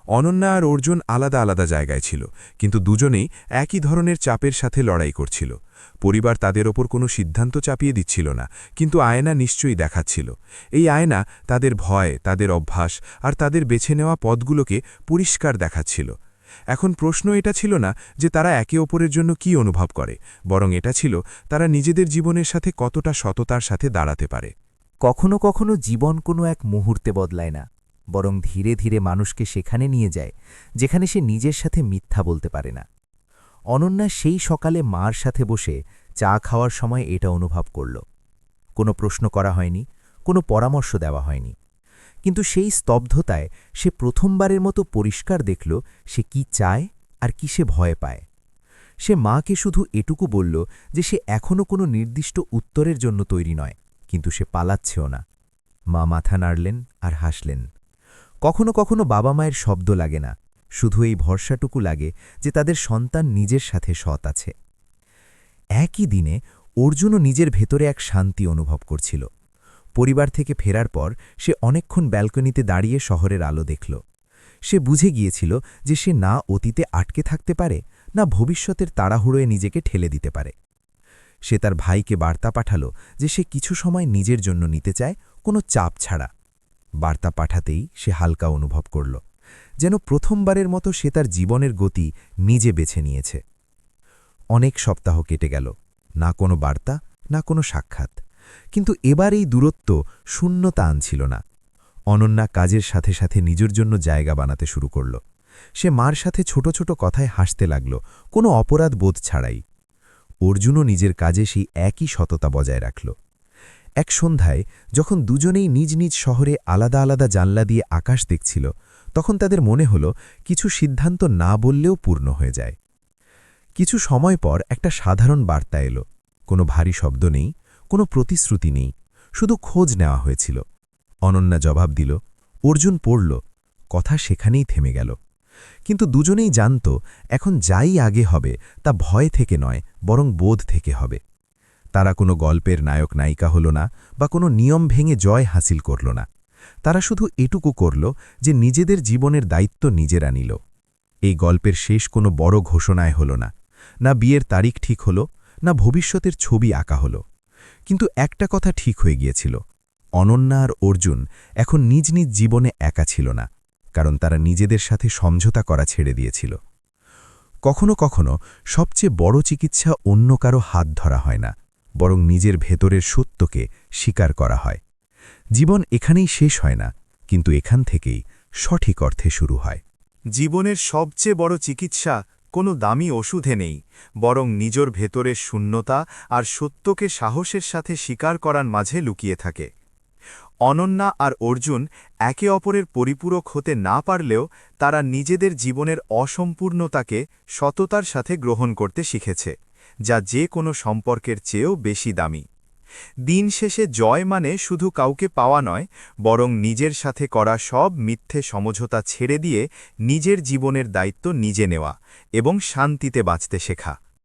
অনন্যা আর অর্জুন আলাদা আলাদা জায়গায় ছিল, কিন্তু দুজনেই একই ধরনের চাপের সাথে লড়াই করছিল। পরিবার তাদের ওপর কোনো সিদ্ধান্ত চাপিয়ে দিচ্ছিল না, কিন্তু আয়না নিশ্চয়ই দেখাচ্ছিল। এই আয়না তাদের ভয়, তাদের অভ্যাস আর তাদের বেছে নেওয়া পথগুলোকে পরিষ্কার দেখাচ্ছিল। এখন প্রশ্ন এটা ছিল না যে তারা একে অপরের জন্য কি অনুভব করে, বরং এটা ছিল তারা নিজেদের জীবনের সাথে কতটা সততার সাথে দাঁড়াতে পারে। কখনো কখনো জীবন কোনো এক মুহূর্তে বদলায় না, বরং ধীরে ধীরে মানুষকে সেখানে নিয়ে যায় যেখানে সে নিজের সাথে মিথ্যা বলতে পারে না। অনন্যা সেই সকালে মার সাথে বসে চা খাওয়ার সময় এটা অনুভব করল। কোনো প্রশ্ন করা হয়নি, কোনো পরামর্শ দেওয়া হয়নি। কিন্তু সেই স্তব্ধতায় সে প্রথমবারের মতো পরিষ্কার দেখল সে কি চায় আর কি সে ভয় পায়। সে মাকে শুধু এটুকু বলল যে সে এখনও কোনো নির্দিষ্ট উত্তরের জন্য তৈরি নয়, কিন্তু সে পালাচ্ছেও না। মা মাথা নাড়লেন আর হাসলেন। কখনো কখনো বাবা মায়ের শব্দ লাগে না, শুধু এই ভরসাটুকু লাগে যে তাদের সন্তান নিজের সাথে সৎ আছে। একই দিনে অর্জুনও নিজের ভেতরে এক শান্তি অনুভব করছিল। পরিবার থেকে ফেরার পর সে অনেকক্ষণ ব্যালকনিতে দাঁড়িয়ে শহরের আলো দেখল। সে বুঝে গিয়েছিল যে সে না অতীতে আটকে থাকতে পারে, না ভবিষ্যতের তাড়াহুড়োয় নিজেকে ঠেলে দিতে পারে। সে তার ভাইকে বার্তা পাঠাল যে সে কিছু সময় নিজের জন্য নিতে চায়, কোনো চাপ ছাড়া। বার্তা পাঠাতেই সে হালকা অনুভব করল, যেন প্রথমবারের মতো সে তার জীবনের গতি নিজে বেছে নিয়েছে। অনেক সপ্তাহ কেটে গেল, না কোনো বার্তা, না কোনো সাক্ষাৎ। কিন্তু এবার এই দূরত্ব শূন্যতা আনছিল না। অনন্যা কাজের সাথে সাথে নিজের জন্য জায়গা বানাতে শুরু করল। সে মার সাথে ছোট ছোট কথায় হাসতে লাগল, কোনো অপরাধ বোধ ছাড়াই। অর্জুনও নিজের কাজে সেই একই সততা বজায় রাখল। এক সন্ধ্যায় যখন দুজনেই নিজ নিজ শহরে আলাদা আলাদা জানলা দিয়ে আকাশ দেখছিল, তখন তাদের মনে হল কিছু সিদ্ধান্ত না বললেও পূর্ণ হয়ে যায়। কিছু সময় পর একটা সাধারণ বার্তা এলো। কোনো ভারী শব্দ নেই, কোনো প্রতিশ্রুতি নেই, শুধু খোঁজ নেওয়া হয়েছিল। অনন্যা জবাব দিল, অর্জুন পড়ল, কথা সেখানেই থেমে গেল। কিন্তু দুজনেই জানত এখন যাই আগে হবে তা ভয় থেকে নয়, বরং বোধ থেকে হবে। তারা কোনো গল্পের নায়ক নায়িকা হল না, বা কোনো নিয়ম ভেঙে জয় হাসিল করল না। তারা শুধু এটুকু করল যে নিজেদের জীবনের দায়িত্ব নিজেরা নিল। এই গল্পের শেষ কোনো বড় ঘোষণায় হল না, না বিয়ের তারিখ ঠিক হল, না ভবিষ্যতের ছবি আঁকা হল। কিন্তু একটা কথা ঠিক হয়ে গিয়েছিল, অনন্যা আর অর্জুন এখন নিজ নিজ জীবনে একা ছিল না, কারণ তারা নিজেদের সাথে সমঝোতা করা ছেড়ে দিয়েছিল। কখনো কখনো সবচেয়ে বড় চিকিৎসা অন্য কারো হাত ধরা হয় না, বরং নিজের ভেতরের সত্যকে স্বীকার করা হয়। জীবন এখানেই শেষ হয় না, কিন্তু এখান থেকেই সঠিক অর্থে শুরু হয়। জীবনের সবচেয়ে বড় চিকিৎসা কোনো দামি ওষুধে নেই, বরং নিজের ভেতরের শূন্যতা আর সত্যকে সাহসের সাথে স্বীকার করার মাঝে লুকিয়ে থাকে। অনন্যা আর অর্জুন একে অপরের পরিপূরক হতে না পারলেও তারা নিজেদের জীবনের অসম্পূর্ণতাকে সততার সাথে গ্রহণ করতে শিখেছে, যা যে কোনো সম্পর্কের চেয়েও বেশি দামি। দিন শেষে জয় মানে শুধু কাউকে পাওয়া নয়, বরং নিজের সাথে করা সব মিথ্যে সমঝোতা ছেড়ে দিয়ে নিজের জীবনের দায়িত্ব নিজে নেওয়া এবং শান্তিতে বাঁচতে শেখা।